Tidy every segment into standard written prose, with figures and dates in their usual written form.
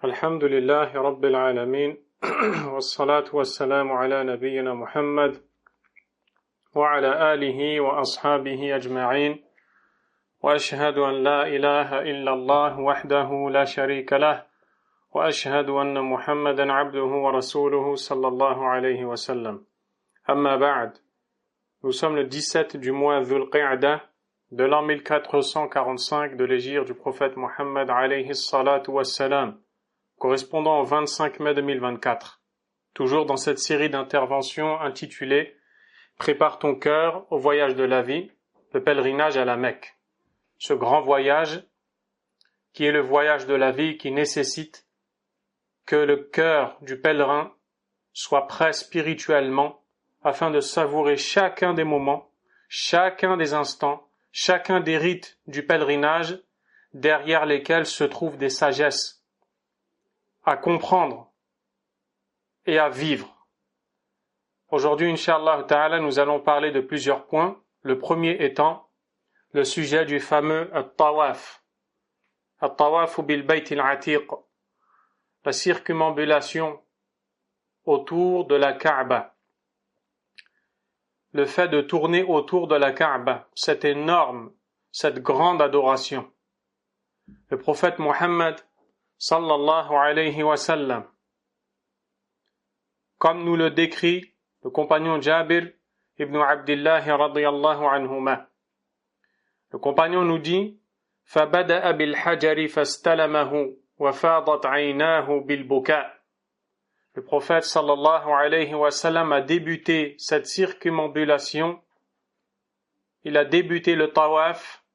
الحمد لله رب العالمين والصلاة والسلام على نبينا محمد وعلى آله وأصحابه أجمعين وأشهد أن لا إله إلا الله وحده لا شريك له وأشهد أن محمدا عبده ورسوله صلى الله عليه وسلم أما بعد. Nous sommes le 17 du mois Dhul Qa'dah de l'an 1445 de l'hégire du prophète Mohammed alayhi salatu wassalam, correspondant au 25 mai 2024. Toujours dans cette série d'interventions intitulée « Prépare ton cœur au voyage de la vie, le pèlerinage à la Mecque ». Ce grand voyage qui est le voyage de la vie qui nécessite que le cœur du pèlerin soit prêt spirituellement afin de savourer chacun des moments, chacun des instants, chacun des rites du pèlerinage derrière lesquels se trouvent des sagesses à comprendre et à vivre. Aujourd'hui, Inch'Allah Ta'ala, nous allons parler de plusieurs points. Le premier étant le sujet du fameux At-Tawaf. At-Tawaf bil Bayt al-Atiq. La circumambulation autour de la Kaaba. Le fait de tourner autour de la Kaaba, cette énorme, cette grande adoration. Le prophète Mohammed sallallahu alayhi wa sallam, comme nous le décrit le compagnon Jabir ibn Abdullah radiyallahu anhuma. Le compagnon nous dit فَبَدَأَ بِالْحَجَرِ فَاسْتَلَمَهُ وَفَاضَتْ عَيْنَاهُ بِالْبُكَاءِ. Le prophète sallallahu alayhi wa sallam a débuté cette circumambulation, il a débuté le tawaf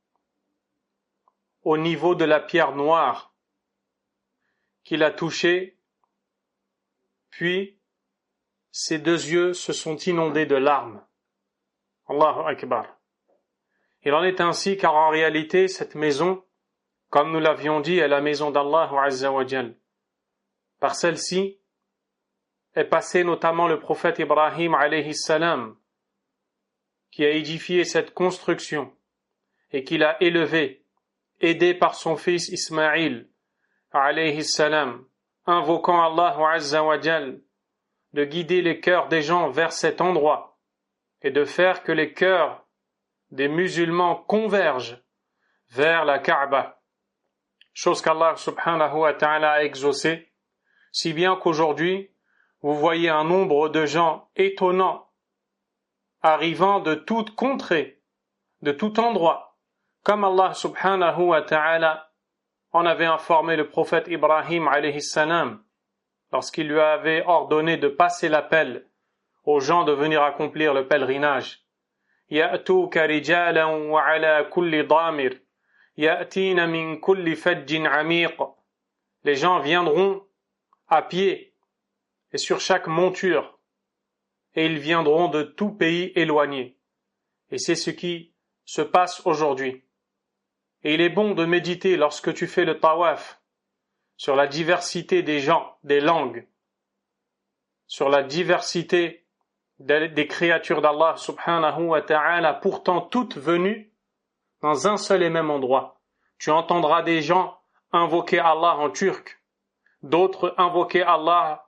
au niveau de la pierre noire qu'il a touché, puis ses deux yeux se sont inondés de larmes. Allahu Akbar. Il en est ainsi car en réalité cette maison, comme nous l'avions dit, est la maison d'Allah Azza wa Jal. Par celle-ci est passé notamment le prophète Ibrahim alayhi salam, qui a édifié cette construction et qui l'a élevé, aidé par son fils Ismaïl alayhi salam, invoquant Allah Azza wa Jal de guider les cœurs des gens vers cet endroit et de faire que les cœurs des musulmans convergent vers la Kaaba, chose qu'Allah subhanahu wa ta'ala a exaucée, si bien qu'aujourd'hui vous voyez un nombre de gens étonnants arrivant de toute contrée, de tout endroit, comme Allah subhanahu wa ta'ala en avait informé le prophète Ibrahim alayhi salam lorsqu'il lui avait ordonné de passer l'appel aux gens de venir accomplir le pèlerinage. يَأْتُوكَ رِجَالًا وَعَلَى كُلِّ ضَامِرٍ يَأْتِينَ مِنْ كُلِّ فَجٍّ عَمِيقٍ. Les gens viendront à pied et sur chaque monture, et ils viendront de tout pays éloigné. Et c'est ce qui se passe aujourd'hui. Et il est bon de méditer lorsque tu fais le tawaf sur la diversité des gens, des langues, sur la diversité des créatures d'Allah subhanahu wa ta'ala, pourtant toutes venues dans un seul et même endroit. Tu entendras des gens invoquer Allah en turc, d'autres invoquer Allah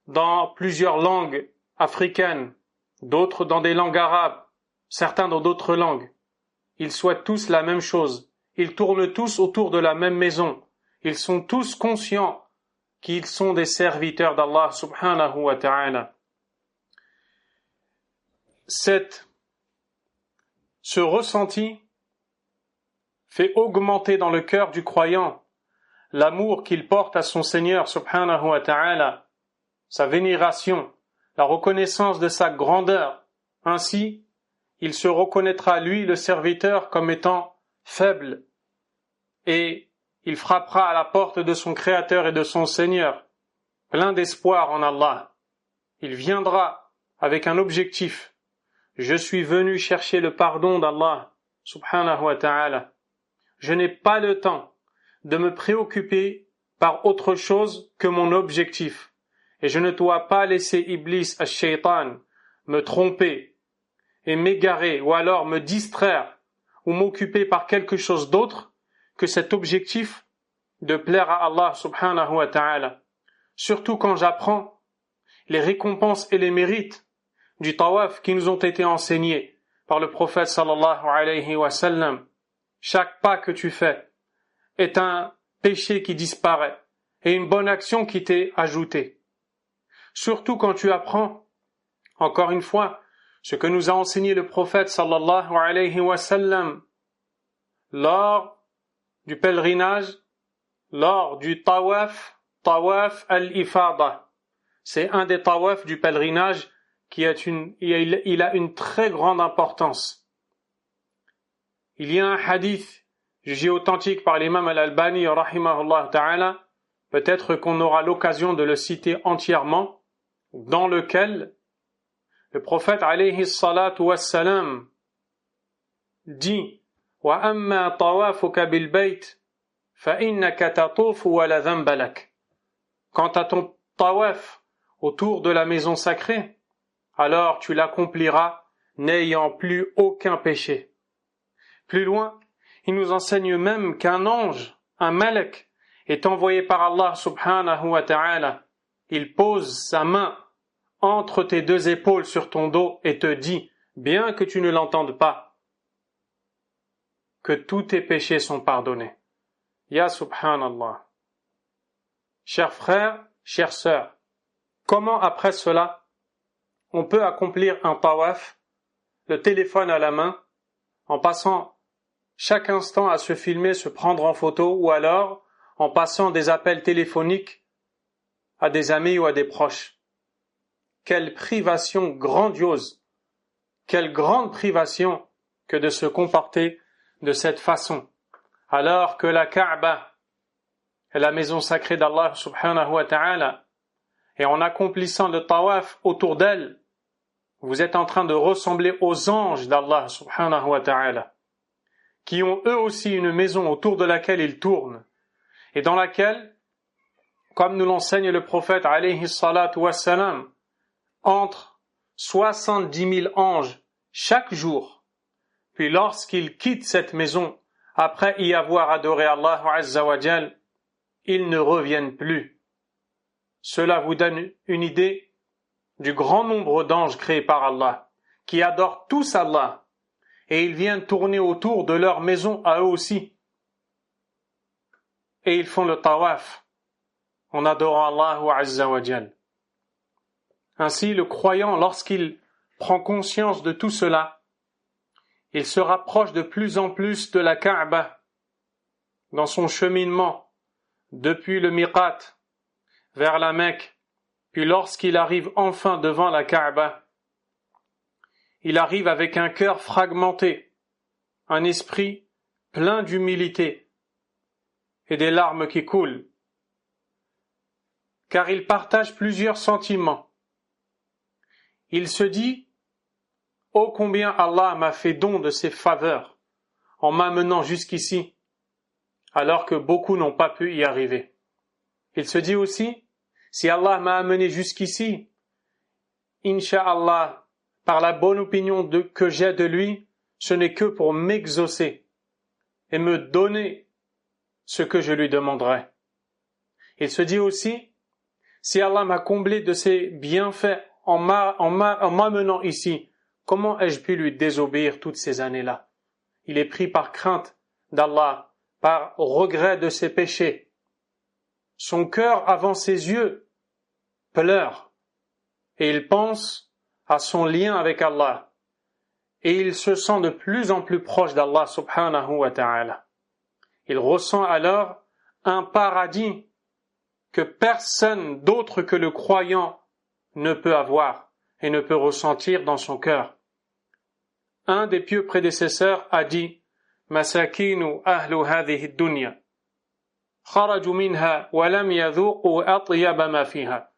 dans plusieurs langues africaines, d'autres dans des langues arabes, certains dans d'autres langues. Ils souhaitent tous la même chose. Ils tournent tous autour de la même maison. Ils sont tous conscients qu'ils sont des serviteurs d'Allah subhanahu wa ta'ala. Ce ressenti fait augmenter dans le cœur du croyant l'amour qu'il porte à son Seigneur subhanahu wa ta'ala, sa vénération, la reconnaissance de sa grandeur. Ainsi, il se reconnaîtra lui, le serviteur, comme étant faible, et il frappera à la porte de son Créateur et de son Seigneur, plein d'espoir en Allah. Il viendra avec un objectif. Je suis venu chercher le pardon d'Allah, subhanahu wa ta'ala. Je n'ai pas le temps de me préoccuper par autre chose que mon objectif. Et je ne dois pas laisser Iblis, al-Shaytan, me tromper et m'égarer ou alors me distraire ou m'occuper par quelque chose d'autre que cet objectif de plaire à Allah subhanahu wa ta'ala, surtout quand j'apprends les récompenses et les mérites du tawaf qui nous ont été enseignés par le prophète sallallahu alayhi wa sallam. Chaque pas que tu fais est un péché qui disparaît et une bonne action qui t'est ajoutée. Surtout quand tu apprends, encore une fois, ce que nous a enseigné le prophète sallallahu alayhi wa sallam lors du pèlerinage, lors du tawaf al-ifada. C'est un des tawaf du pèlerinage il a une très grande importance. Il y a un hadith jugé authentique par l'imam al-Albani rahimahullah ta'ala, peut-être qu'on aura l'occasion de le citer entièrement, dans lequel le prophète alayhi salatu wassalam dit wa amma tawafuka bil bayt fa innaka tatufu wa la dhanba lak. Quant à ton tawaf autour de la maison sacrée, alors tu l'accompliras n'ayant plus aucun péché. Plus loin, il nous enseigne même qu'un ange, un malak, est envoyé par Allah subhanahu wa ta'ala. Il pose sa main entre tes deux épaules sur ton dos et te dit, bien que tu ne l'entendes pas, que tous tes péchés sont pardonnés. Ya subhanallah. Chers frères, chères sœurs, comment après cela on peut accomplir un tawaf, le téléphone à la main, en passant chaque instant à se filmer, se prendre en photo, ou alors en passant des appels téléphoniques à des amis ou à des proches. Quelle privation grandiose, quelle grande privation que de se comporter de cette façon, alors que la Kaaba est la maison sacrée d'Allah subhanahu wa ta'ala, et en accomplissant le tawaf autour d'elle, vous êtes en train de ressembler aux anges d'Allah subhanahu wa ta'ala, qui ont eux aussi une maison autour de laquelle ils tournent, et dans laquelle, comme nous l'enseigne le prophète alayhi salatu wassalam, entre 70 000 anges chaque jour. Puis lorsqu'ils quittent cette maison, après y avoir adoré Allah azza wa jal, ils ne reviennent plus. Cela vous donne une idée du grand nombre d'anges créés par Allah, qui adorent tous Allah, et ils viennent tourner autour de leur maison à eux aussi. Et ils font le tawaf, en adorant Allah azza wa jal. Ainsi, le croyant, lorsqu'il prend conscience de tout cela, il se rapproche de plus en plus de la Kaaba, dans son cheminement, depuis le miqat, vers la Mecque, puis lorsqu'il arrive enfin devant la Kaaba, il arrive avec un cœur fragmenté, un esprit plein d'humilité et des larmes qui coulent, car il partage plusieurs sentiments. Il se dit « Ô combien Allah m'a fait don de ses faveurs en m'amenant jusqu'ici, alors que beaucoup n'ont pas pu y arriver. » Il se dit aussi « Si Allah m'a amené jusqu'ici, Inch'Allah, par la bonne opinion que j'ai de lui, ce n'est que pour m'exaucer et me donner ce que je lui demanderai. » Il se dit aussi « Si Allah m'a comblé de ses bienfaits en m'amenant ici, comment ai-je pu lui désobéir toutes ces années-là? » Il est pris par crainte d'Allah, par regret de ses péchés. Son cœur avant ses yeux pleure et il pense à son lien avec Allah et il se sent de plus en plus proche d'Allah subhanahu wa ta'ala. Il ressent alors un paradis que personne d'autre que le croyant ne peut avoir et ne peut ressentir dans son cœur. Un des pieux prédécesseurs a dit « Masakinu ahlu hadhihi dunya. Kharaju minha wa lam yadhuqu atyaba ma fiha. »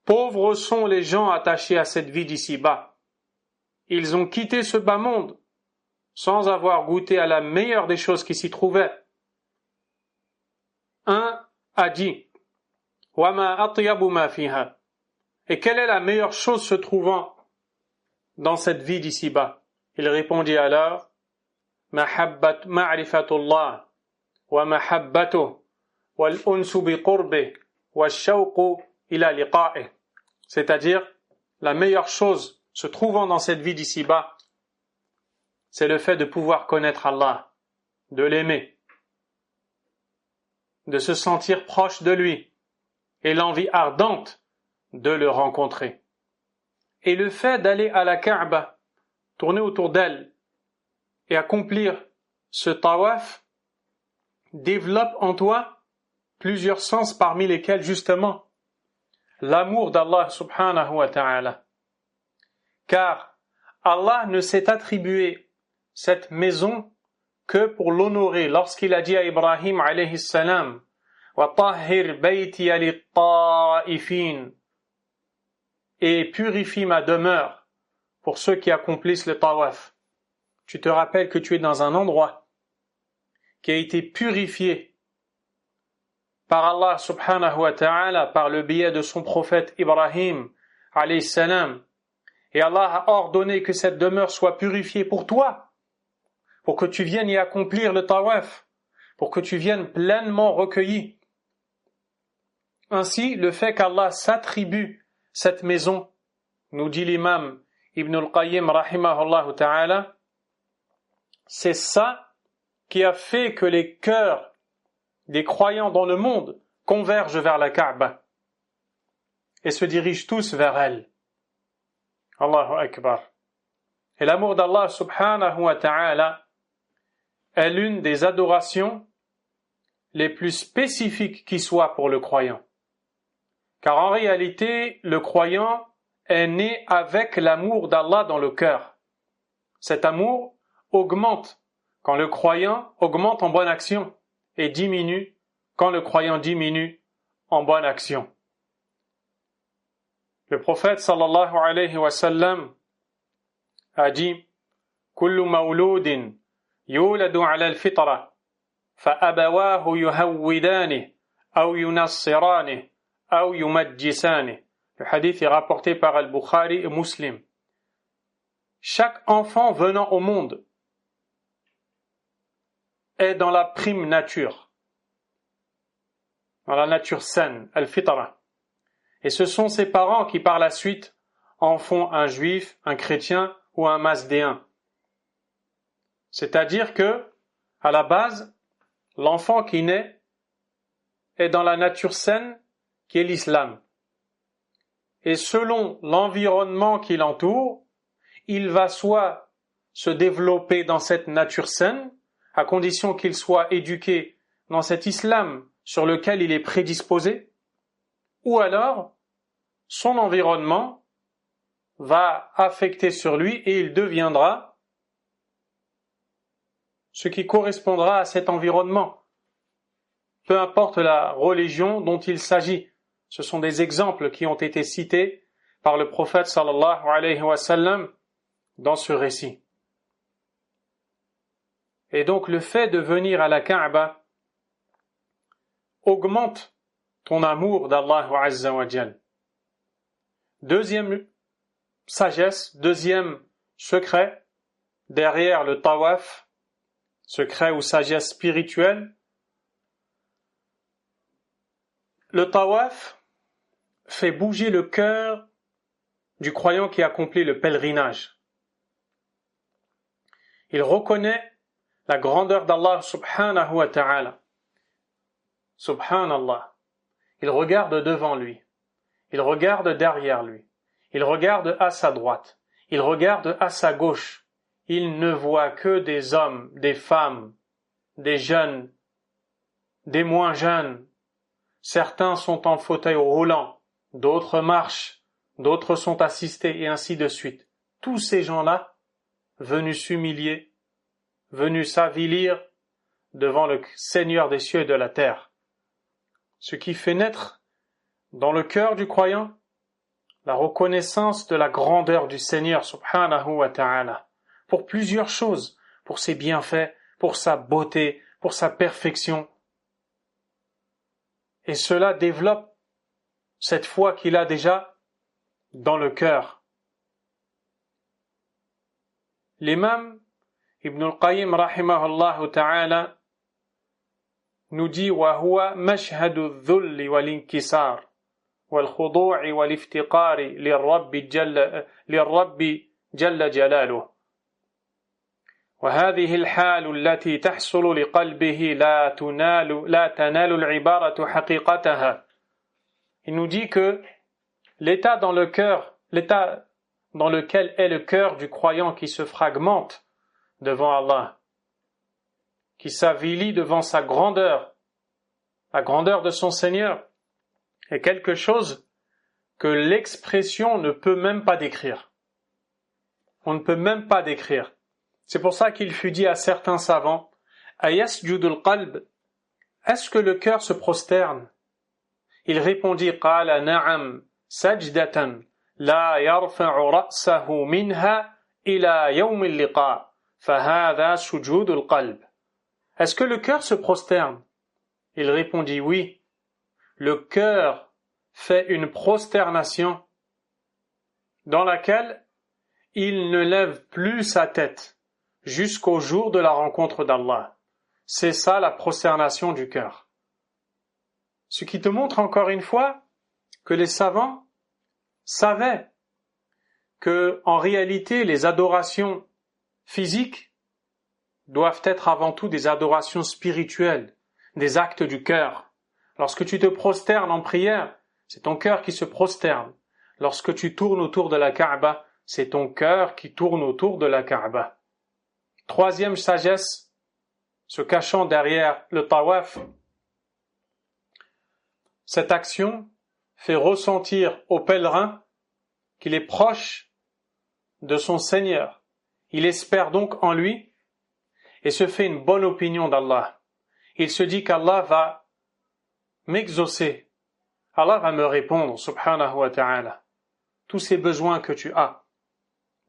Pauvres sont les gens attachés à cette vie d'ici-bas. Ils ont quitté ce bas monde sans avoir goûté à la meilleure des choses qui s'y trouvaient. Un a dit « Wa ma atyabu ma fiha. » Et quelle est la meilleure chose se trouvant dans cette vie d'ici-bas? Il répondit alors « Mahabbat ma'rifatullah wa mahabbatuh وَالْأُنْسُ بِقُرْبِهِ وَالشَّوْقُ إِلَى لِقَائِهِ. C'est-à-dire, la meilleure chose se trouvant dans cette vie d'ici-bas, c'est le fait de pouvoir connaître Allah, de l'aimer, de se sentir proche de lui, et l'envie ardente de le rencontrer. Et le fait d'aller à la Kaaba, tourner autour d'elle, et accomplir ce tawaf, développe en toi plusieurs sens parmi lesquels justement l'amour d'Allah subhanahu wa ta'ala. Car Allah ne s'est attribué cette maison que pour l'honorer lorsqu'il a dit à Ibrahim alayhi salam wa tahhir bayti lit-ta'ifin, et purifie ma demeure pour ceux qui accomplissent le tawaf. Tu te rappelles que tu es dans un endroit qui a été purifié par Allah subhanahu wa ta'ala par le biais de son prophète Ibrahim alayhi salam, et Allah a ordonné que cette demeure soit purifiée pour toi, pour que tu viennes y accomplir le tawaf, pour que tu viennes pleinement recueilli. Ainsi, le fait qu'Allah s'attribue cette maison, nous dit l'imam Ibn al-Qayyim rahimahullah ta'ala, c'est ça qui a fait que les cœurs des croyants dans le monde convergent vers la Kaaba et se dirigent tous vers elle. Allahu Akbar. Et l'amour d'Allah subhanahu wa ta'ala est l'une des adorations les plus spécifiques qui soient pour le croyant. Car en réalité, le croyant est né avec l'amour d'Allah dans le cœur. Cet amour augmente quand le croyant augmente en bonne action et diminue quand le croyant diminue en bonne action. Le prophète sallallahu alayhi wa sallam a dit kullu mawludin yuladu ala al-fitra fa abawahu yuhawwidani aw yunassirani aw yumajjisani. Le hadith est rapporté par Al-Bukhari et Muslim. Chaque enfant venant au monde est dans la prime nature, dans la nature saine, al-fitra. Et ce sont ses parents qui par la suite en font un juif, un chrétien ou un masdéen. C'est-à-dire que, à la base, l'enfant qui naît est dans la nature saine qui est l'islam. Et selon l'environnement qui l'entoure, il va soit se développer dans cette nature saine, à condition qu'il soit éduqué dans cet islam sur lequel il est prédisposé, ou alors son environnement va affecter sur lui et il deviendra ce qui correspondra à cet environnement. Peu importe la religion dont il s'agit. Ce sont des exemples qui ont été cités par le prophète sallallahu alayhi wa sallam dans ce récit. Et donc le fait de venir à la Kaaba augmente ton amour d'Allah azza wa jal. Deuxième sagesse, deuxième secret, derrière le tawaf, secret ou sagesse spirituelle, le tawaf fait bouger le cœur du croyant qui accomplit le pèlerinage. Il reconnaît la grandeur d'Allah subhanahu wa ta'ala. Subhanallah. Il regarde devant lui. Il regarde derrière lui. Il regarde à sa droite. Il regarde à sa gauche. Il ne voit que des hommes, des femmes, des jeunes, des moins jeunes. Certains sont en fauteuil roulant, d'autres marchent, d'autres sont assistés et ainsi de suite. Tous ces gens-là, venus s'humilier, venus s'avilir devant le Seigneur des cieux et de la terre. Ce qui fait naître dans le cœur du croyant la reconnaissance de la grandeur du Seigneur subhanahu wa ta'ala pour plusieurs choses, pour ses bienfaits, pour sa beauté, pour sa perfection. Et cela développe cette foi qu'il a déjà dans le cœur. L'imam Ibn al-Qayyim rahimahullah ta'ala nous dit وهو مشهد الذل والانكسار والخضوع والافتقار للرب جل جلاله وهذه الحال التي تحصل لقلبه لا تنال العبارة حقيقتها. Il nous dit que l'état dans lequel est le cœur du croyant qui se fragmente devant Allah, qui s'avilit devant sa grandeur, la grandeur de son Seigneur, est quelque chose que l'expression ne peut même pas décrire. On ne peut même pas décrire. C'est pour ça qu'il fut dit à certains savants, Ayasjudul qalb, est-ce que le cœur se prosterne? Il répondit, Qala na'am, sajdatan, la yarfa'u ra'sahu minha ila yawm al-liqa, fahadha sujudul qalb. Est-ce que le cœur se prosterne? Il répondit, oui. Le cœur fait une prosternation dans laquelle il ne lève plus sa tête jusqu'au jour de la rencontre d'Allah. C'est ça la prosternation du cœur. Ce qui te montre encore une fois que les savants savaient que, en réalité, les adorations physiques doivent être avant tout des adorations spirituelles, des actes du cœur. Lorsque tu te prosternes en prière, c'est ton cœur qui se prosterne. Lorsque tu tournes autour de la Kaaba, c'est ton cœur qui tourne autour de la Kaaba. Troisième sagesse, se cachant derrière le tawaf, cette action fait ressentir au pèlerin qu'il est proche de son Seigneur. Il espère donc en lui et se fait une bonne opinion d'Allah. Il se dit qu'Allah va m'exaucer. Allah va me répondre, subhanahu wa ta'ala, tous ces besoins que tu as.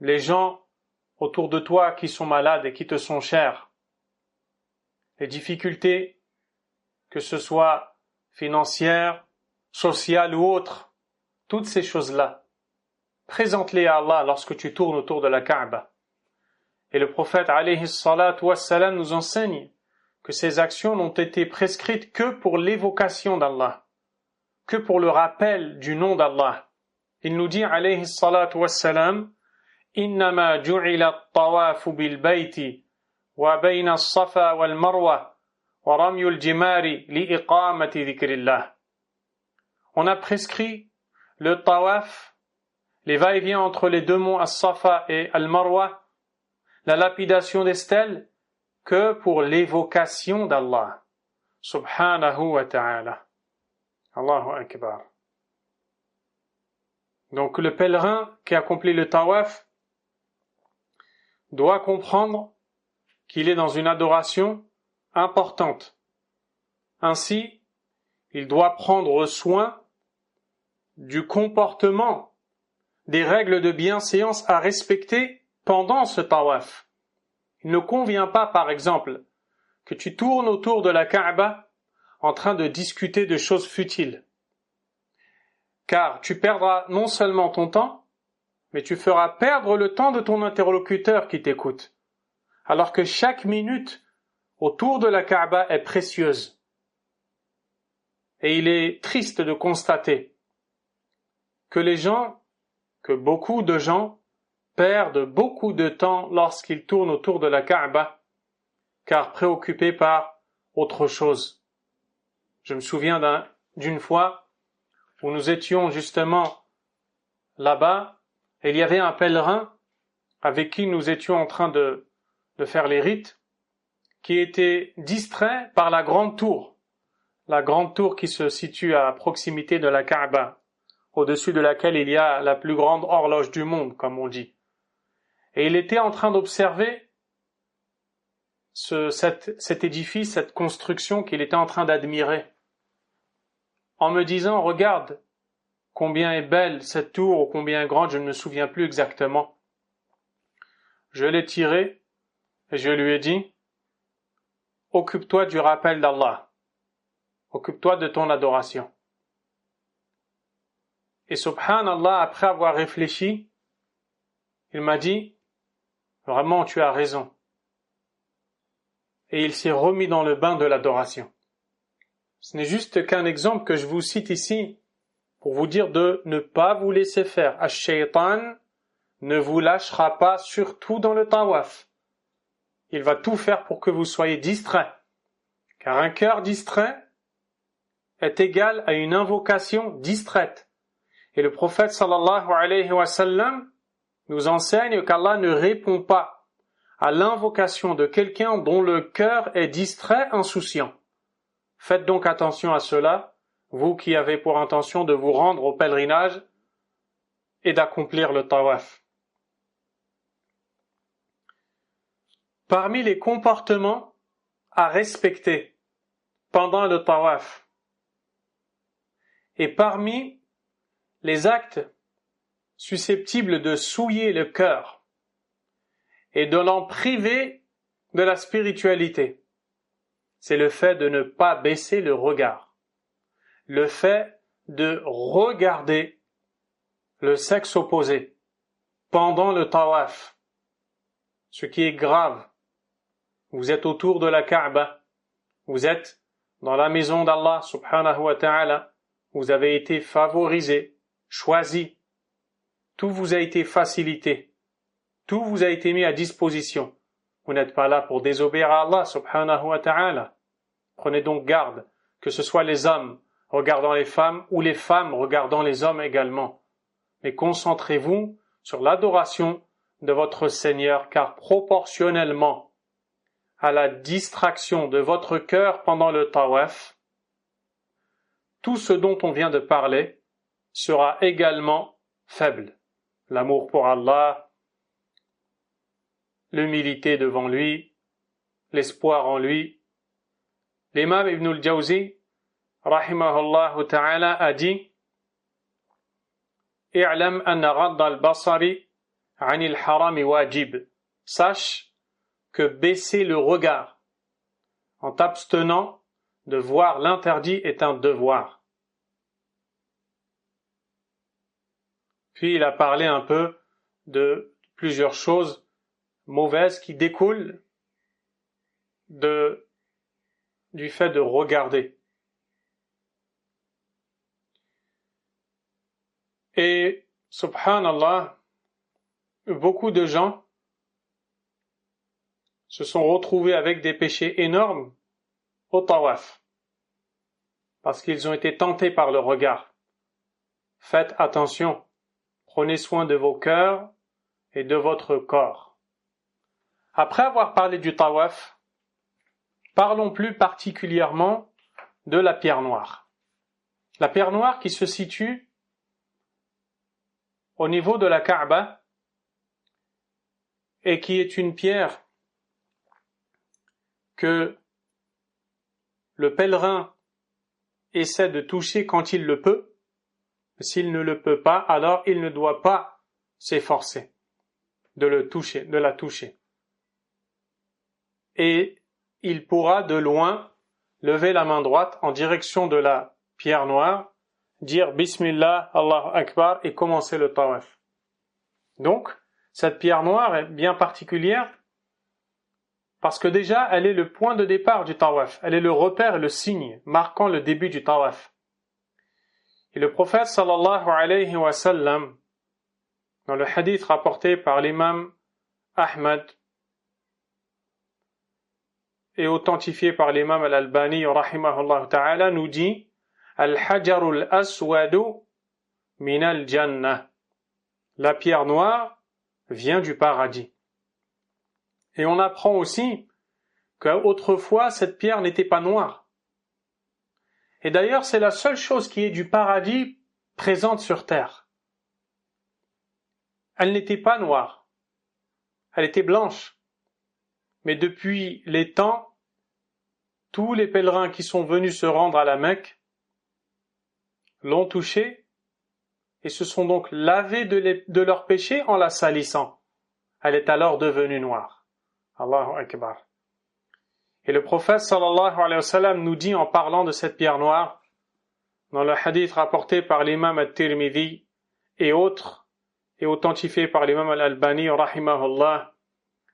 Les gens autour de toi qui sont malades et qui te sont chers. Les difficultés, que ce soit financières, sociales ou autres, toutes ces choses-là, présente-les à Allah lorsque tu tournes autour de la Kaaba. Et le prophète alayhi salatu wassalam nous enseigne que ces actions n'ont été prescrites que pour l'évocation d'Allah, que pour le rappel du nom d'Allah. Il nous dit alayhi salatu wassalam, إنما جعل الطواف بالبيت وبين الصفا والمروة ورمي الجمار لإقامة ذكر الله. On a prescrit le tawaf, les va-et-vient entre les deux monts As-Safa et Al-Marwa, la lapidation des stèles, que pour l'évocation d'Allah, subhanahu wa ta'ala. Allahu Akbar. Donc le pèlerin qui accomplit le tawaf doit comprendre qu'il est dans une adoration importante. Ainsi, il doit prendre soin du comportement, des règles de bienséance à respecter pendant ce tawaf. Il ne convient pas, par exemple, que tu tournes autour de la Kaaba en train de discuter de choses futiles. Car tu perdras non seulement ton temps, mais tu feras perdre le temps de ton interlocuteur qui t'écoute. Alors que chaque minute autour de la Kaaba est précieuse. Et il est triste de constater que beaucoup de gens perdent beaucoup de temps lorsqu'ils tournent autour de la Kaaba, car préoccupés par autre chose. Je me souviens d'une fois où nous étions justement là-bas, et il y avait un pèlerin avec qui nous étions en train de faire les rites, qui était distrait par la grande tour qui se situe à proximité de la Kaaba, au-dessus de laquelle il y a la plus grande horloge du monde, comme on dit. Et il était en train d'observer cet édifice, cette construction qu'il était en train d'admirer, en me disant, regarde, combien est belle cette tour, ou combien est grande, je ne me souviens plus exactement. Je l'ai tiré, et je lui ai dit, occupe-toi du rappel d'Allah, occupe-toi de ton adoration. Et subhanallah, après avoir réfléchi, il m'a dit, vraiment tu as raison. Et il s'est remis dans le bain de l'adoration. Ce n'est juste qu'un exemple que je vous cite ici pour vous dire de ne pas vous laisser faire. Ash-shaytan ne vous lâchera pas, surtout dans le tawaf. Il va tout faire pour que vous soyez distrait. Car un cœur distrait est égal à une invocation distraite. Et le prophète sallallahu alayhi wa sallam nous enseigne qu'Allah ne répond pas à l'invocation de quelqu'un dont le cœur est distrait, insouciant. Faites donc attention à cela, vous qui avez pour intention de vous rendre au pèlerinage et d'accomplir le tawaf. Parmi les comportements à respecter pendant le tawaf et parmi les actes susceptibles de souiller le cœur et de l'en priver de la spiritualité, c'est le fait de ne pas baisser le regard, le fait de regarder le sexe opposé pendant le tawaf, ce qui est grave. Vous êtes autour de la Kaaba, vous êtes dans la maison d'Allah subhanahu wa ta'ala, vous avez été favorisé, choisi, tout vous a été facilité, tout vous a été mis à disposition. Vous n'êtes pas là pour désobéir à Allah subhanahu wa ta'ala. Prenez donc garde, que ce soit les hommes regardant les femmes ou les femmes regardant les hommes également. Mais concentrez-vous sur l'adoration de votre Seigneur, car proportionnellement à la distraction de votre cœur pendant le tawaf, tout ce dont on vient de parler sera également faible. L'amour pour Allah, l'humilité devant lui, l'espoir en lui. L'imam Ibn al-Jawzi, rahimahullah ta'ala, a dit « I'lam anna radda al-basari anil harami wajib » Sache que baisser le regard en t'abstenant de voir l'interdit est un devoir. Puis il a parlé un peu de plusieurs choses mauvaises qui découlent du fait de regarder. Et subhanallah, beaucoup de gens se sont retrouvés avec des péchés énormes au tawaf, parce qu'ils ont été tentés par le regard. Faites attention, prenez soin de vos cœurs et de votre corps. Après avoir parlé du tawaf, parlons plus particulièrement de la pierre noire. La pierre noire qui se situe au niveau de la Kaaba et qui est une pierre que le pèlerin essaie de toucher quand il le peut. S'il ne le peut pas, alors il ne doit pas s'efforcer de la toucher. Et il pourra de loin lever la main droite en direction de la pierre noire, dire Bismillah, Allahu Akbar et commencer le tawaf. Donc, cette pierre noire est bien particulière parce que déjà, elle est le point de départ du tawaf. Elle est le repère et le signe marquant le début du tawaf. Et le prophète sallallahu alayhi wa sallam, dans le hadith rapporté par l'imam Ahmad et authentifié par l'imam al-Albani rahimahullah ta'ala, nous dit Al-hajarul aswadu min al-jannah. La pierre noire vient du paradis. Et on apprend aussi qu'autrefois, cette pierre n'était pas noire. Et d'ailleurs, c'est la seule chose qui est du paradis présente sur terre. Elle n'était pas noire. Elle était blanche. Mais depuis les temps, tous les pèlerins qui sont venus se rendre à la Mecque l'ont touchée et se sont donc lavés de leurs péchés en la salissant. Elle est alors devenue noire. Allahu Akbar. Et le prophète sallallahu alayhi wa sallam nous dit en parlant de cette pierre noire, dans le hadith rapporté par l'imam al-Tirmidhi et autres, et authentifié par l'imam al-Albani rahimahullah,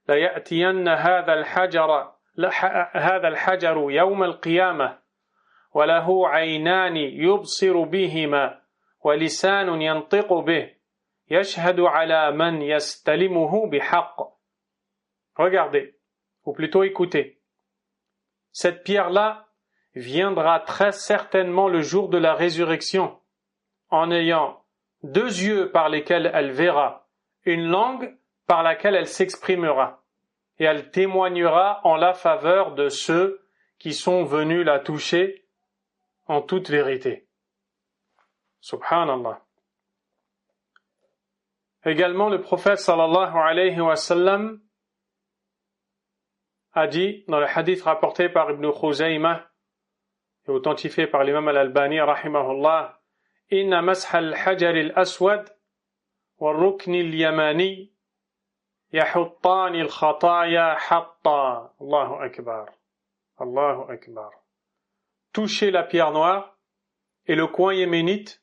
la ya'tiyanna hadha al-hajaru yawm al-qiyamah وله عينان يبصر بهما ولسان ينطق به يشهد على من يستلمه بحق. Regardez, ou plutôt écoutez. Cette pierre-là viendra très certainement le jour de la résurrection, en ayant 2 yeux par lesquels elle verra, une langue par laquelle elle s'exprimera, et elle témoignera en la faveur de ceux qui sont venus la toucher en toute vérité. Subhanallah. Également, le prophète sallallahu alayhi wa sallam a dit dans le hadith rapporté par Ibn Khuzaymah et authentifié par l'imam al-Albani rahimahullah: Inna masha al-hajar al-aswad wal-rukn al-yamani yahuttani al-khataya hatta. Allahu akbar. Allahu akbar. Toucher la pierre noire et le coin yéménite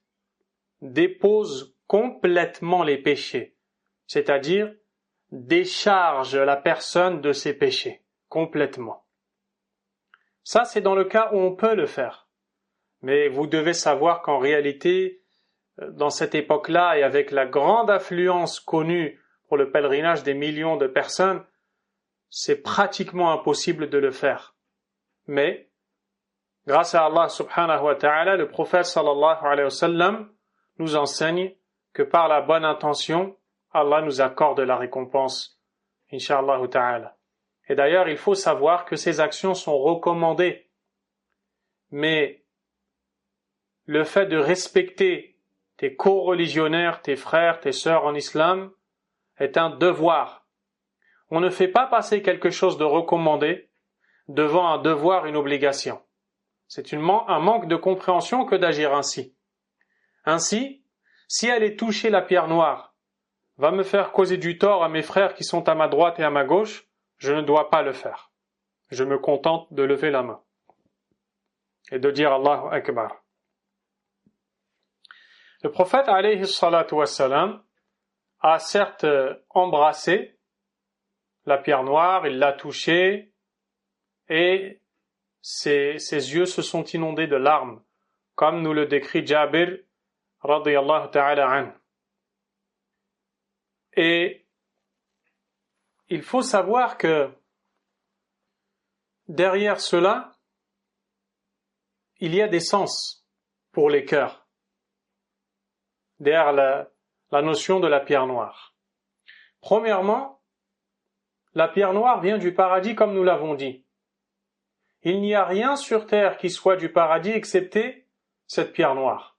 dépose complètement les péchés, c'est-à-dire décharge la personne de ses péchés complètement. Ça, c'est dans le cas où on peut le faire. Mais vous devez savoir qu'en réalité, dans cette époque-là, et avec la grande affluence connue pour le pèlerinage des millions de personnes, c'est pratiquement impossible de le faire. Mais, grâce à Allah subhanahu wa ta'ala, le prophète sallallahu alayhi wa sallam nous enseigne que par la bonne intention, Allah nous accorde la récompense, incha'Allah ta'ala. Et d'ailleurs, il faut savoir que ces actions sont recommandées. Mais le fait de respecter tes co-religionnaires, tes frères, tes sœurs en islam, est un devoir. On ne fait pas passer quelque chose de recommandé devant un devoir, une obligation. C'est un manque de compréhension que d'agir ainsi. Ainsi, si aller toucher la pierre noire va me faire causer du tort à mes frères qui sont à ma droite et à ma gauche, je ne dois pas le faire. Je me contente de lever la main et de dire Allahu Akbar. Le prophète alayhi salatu wassalam a certes embrassé la pierre noire, il l'a touchée et ses yeux se sont inondés de larmes, comme nous le décrit Jabir radiyallahu ta'ala anhu. Et il faut savoir que derrière cela, il y a des sens pour les cœurs, derrière la notion de la pierre noire. Premièrement, la pierre noire vient du paradis comme nous l'avons dit. Il n'y a rien sur terre qui soit du paradis excepté cette pierre noire.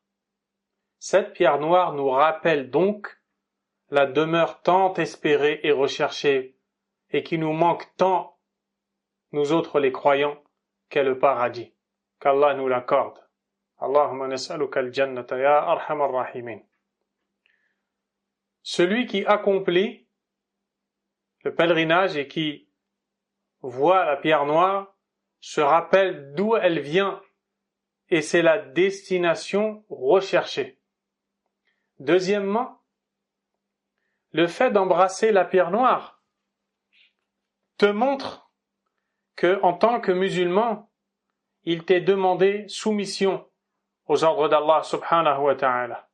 Cette pierre noire nous rappelle donc la demeure tant espérée et recherchée et qui nous manque tant, nous autres les croyants, qu'est le paradis. Qu'Allah nous l'accorde. Allahumma nas'aluka al-jannata ya arhamar rahimin. Celui qui accomplit le pèlerinage et qui voit la pierre noire se rappelle d'où elle vient et c'est la destination recherchée. Deuxièmement, le fait d'embrasser la pierre noire te montre que, en tant que musulman, il t'est demandé soumission aux ordres d'Allah subhanahu wa ta'ala.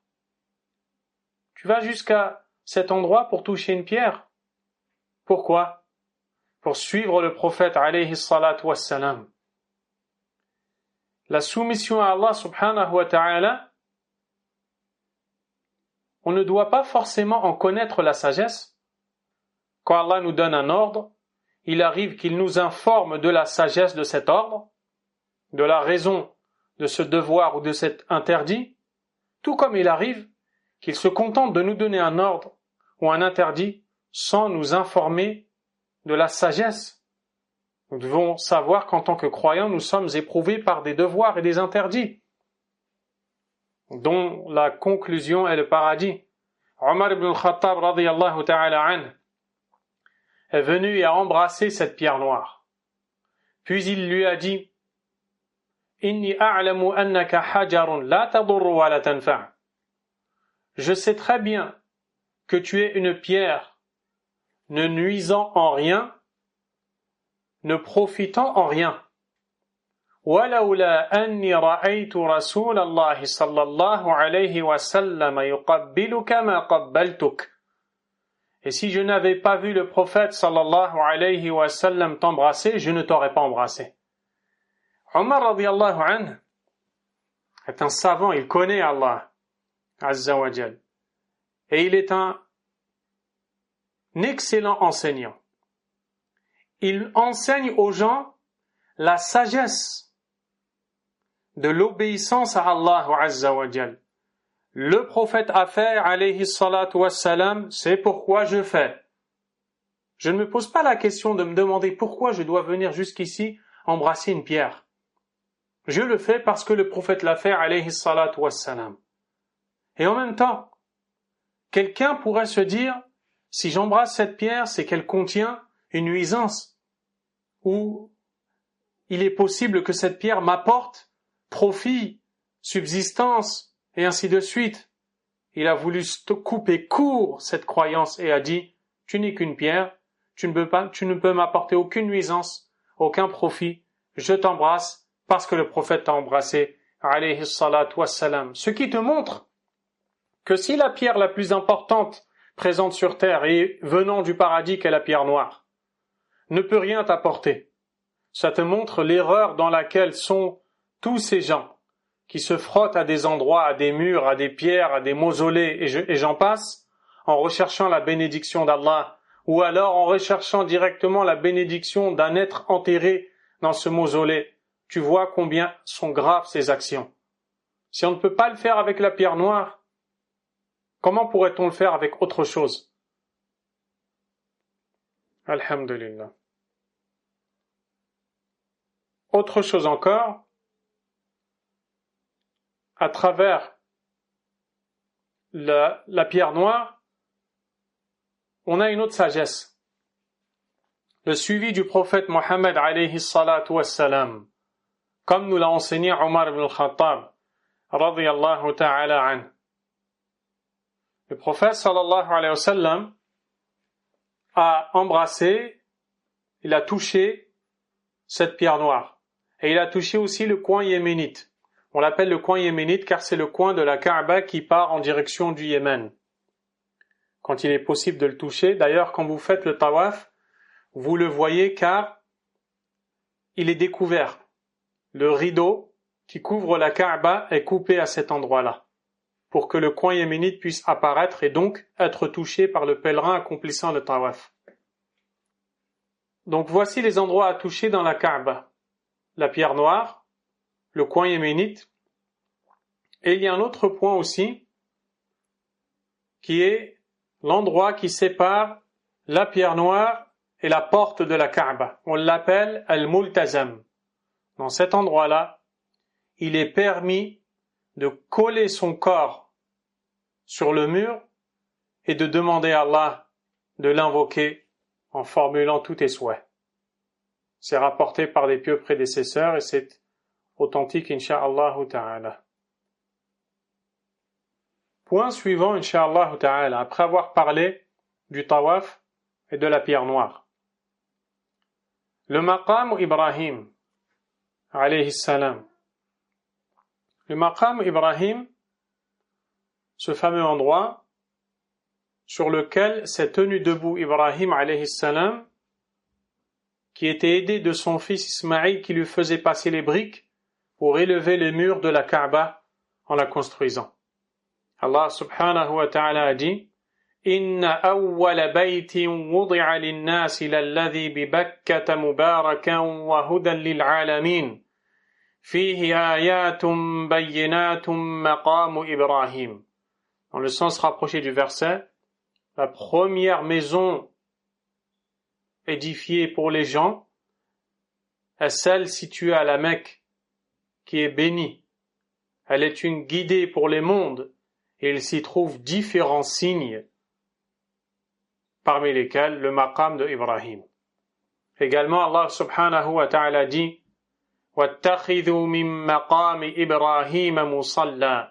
Tu vas jusqu'à cet endroit pour toucher une pierre. Pourquoi? Pour suivre le prophète alayhi salatu wassalam. La soumission à Allah subhanahu wa ta'ala, on ne doit pas forcément en connaître la sagesse. Quand Allah nous donne un ordre, il arrive qu'il nous informe de la sagesse de cet ordre, de la raison de ce devoir ou de cet interdit, tout comme il arrive qu'il se contente de nous donner un ordre ou un interdit sans nous informer de la sagesse. Nous devons savoir qu'en tant que croyants, nous sommes éprouvés par des devoirs et des interdits, dont la conclusion est le paradis. Omar ibn al-Khattab radiyallahu ta'ala anhu est venu et a embrassé cette pierre noire. Puis il lui a dit: Inni a'lamu annaka hajarun la tadurru wa la tanfa'. Je sais très bien que tu es une pierre ne nuisant en rien, ne profitant en rien. ولولا أني رأيت رسول الله صلى الله عليه وسلم يقبلك ما قبلتك. Et si je n'avais pas vu le prophète sallallahu alayhi wa sallam t'embrasser, je ne t'aurais pas embrassé. Omar radiyallahu anhu est un savant, il connaît Allah azza wa jal. Et il est un excellent enseignant. Il enseigne aux gens la sagesse de l'obéissance à Allah azza wa jal. Le prophète a fait, alayhi salatu wassalam, c'est pourquoi je fais. Je ne me pose pas la question de me demander pourquoi je dois venir jusqu'ici embrasser une pierre. Je le fais parce que le prophète l'a fait, alayhi salatu wassalam. Et en même temps, quelqu'un pourrait se dire, si j'embrasse cette pierre, c'est qu'elle contient une nuisance, ou il est possible que cette pierre m'apporte profit, subsistance, et ainsi de suite. Il a voulu couper court cette croyance et a dit, tu n'es qu'une pierre, tu ne peux m'apporter aucune nuisance, aucun profit, je t'embrasse parce que le prophète t'a embrassé, alayhi salatu wassalam. Ce qui te montre que si la pierre la plus importante présente sur terre et venant du paradis qu'est la pierre noire, ne peut rien t'apporter, ça te montre l'erreur dans laquelle sont tous ces gens qui se frottent à des endroits, à des murs, à des pierres, à des mausolées, et j'en passe, en recherchant la bénédiction d'Allah, ou alors en recherchant directement la bénédiction d'un être enterré dans ce mausolée. Tu vois combien sont graves ces actions. Si on ne peut pas le faire avec la pierre noire, comment pourrait-on le faire avec autre chose? Alhamdulillah. Autre chose encore, à travers la pierre noire, on a une autre sagesse. Le suivi du prophète Mohammed alayhi salatu wassalam, comme nous l'a enseigné Omar ibn al-Khattab, radiyallahu ta'ala anhu. Le prophète sallallahu alayhi wa sallam a embrassé, il a touché cette pierre noire. Et il a touché aussi le coin yéménite. On l'appelle le coin yéménite car c'est le coin de la Kaaba qui part en direction du Yémen. Quand il est possible de le toucher, d'ailleurs quand vous faites le tawaf, vous le voyez car il est découvert. Le rideau qui couvre la Kaaba est coupé à cet endroit-là, pour que le coin yéménite puisse apparaître et donc être touché par le pèlerin accomplissant le tawaf. Donc voici les endroits à toucher dans la Kaaba. La pierre noire, le coin yéménite, et il y a un autre point aussi, qui est l'endroit qui sépare la pierre noire et la porte de la Kaaba. On l'appelle Al-Multazam. Dans cet endroit-là, il est permis de coller son corps sur le mur et de demander à Allah de l'invoquer en formulant tous tes souhaits. C'est rapporté par des pieux prédécesseurs et c'est authentique, incha'Allah ta'ala. Point suivant, incha'Allah ta'ala, après avoir parlé du tawaf et de la pierre noire. Le maqam Ibrahim, alayhi salam. Le maqam Ibrahim, ce fameux endroit sur lequel s'est tenu debout Ibrahim, alayhi salam, qui était aidé de son fils Ismaïl qui lui faisait passer les briques pour élever les murs de la Kaaba en la construisant. Allah subhanahu wa ta'ala a dit Inna awwala baytin wudi'a lin-nas lalladhi bi Bakkata mubarakan wa hudan lil-alamin fihi ayatun bayyinatun maqamu Ibrahim. Dans le sens rapproché du verset, la première maison édifiée pour les gens est celle située à la Mecque, qui est bénie. Elle est une guidée pour les mondes et il s'y trouve différents signes, parmi lesquels le maqam de Ibrahim. Également, Allah subhanahu wa ta'ala dit وَاتَّخِذُوا مِن مَّقَامِ إِبْرَاهِيمَ مُصَلًّى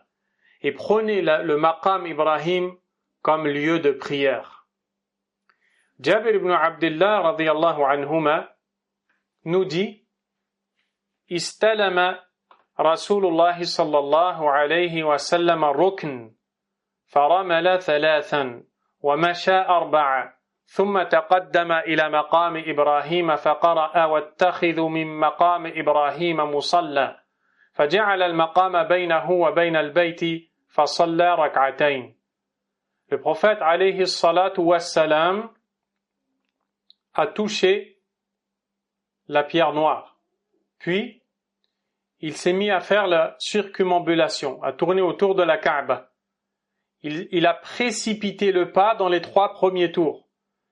et prenez le maqam Ibrahim comme lieu de prière. Jabir ibn Abdullah radiyallahu anhuma nous dit استلم رسول الله صلى الله عليه وسلم الركن فرمل 3 ومشى 4 ثم تقدم إلى مقام إبراهيم فقرأ واتخذوا من مقام إبراهيم مصلى فجعل المقام بينه وبين البيت فصلى ركعتين. Le prophète alayhi salatu wassalam a touché la pierre noire. Puis, il s'est mis à faire la circumambulation, à tourner autour de la Kaaba. Il a précipité le pas dans les 3 premiers tours.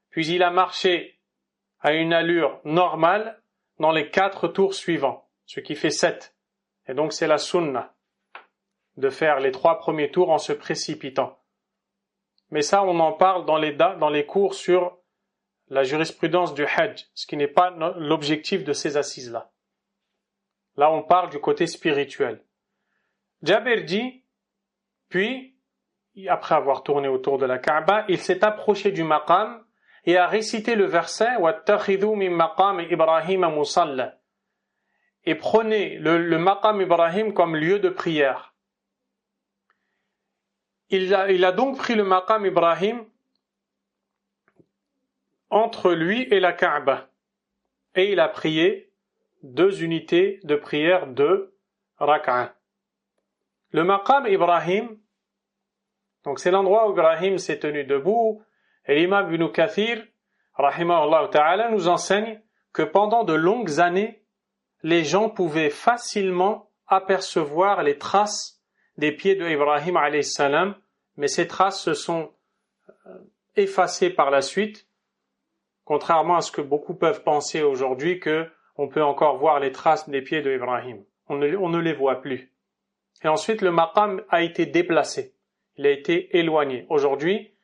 Puis il a marché à une allure normale dans les 4 tours suivants, ce qui fait 7. Et donc c'est la sunna de faire les 3 premiers tours en se précipitant. Mais ça, on en parle dans les cours sur la jurisprudence du Hajj, ce qui n'est pas l'objectif de ces assises-là. Là, on parle du côté spirituel. Jabir dit, puis, après avoir tourné autour de la Kaaba, il s'est approché du maqam et a récité le verset « Wattakhidhu min maqam Ibrahim musalla » et prenez le maqam Ibrahim comme lieu de prière. Il a donc pris le maqam Ibrahim entre lui et la Kaaba et il a prié 2 unités de prière de rak'a. Le maqam Ibrahim, donc c'est l'endroit où Ibrahim s'est tenu debout, et l'imam Ibn Kathir, rahimahullah ta'ala, nous enseigne que pendant de longues années, les gens pouvaient facilement apercevoir les traces des pieds de Ibrahim alayhi salam, mais ces traces se sont effacées par la suite, contrairement à ce que beaucoup peuvent penser aujourd'hui que on peut encore voir les traces des pieds de Ibrahim. On ne les voit plus. Et ensuite, le maqam a été déplacé. Il a été éloigné. Aujourd'hui,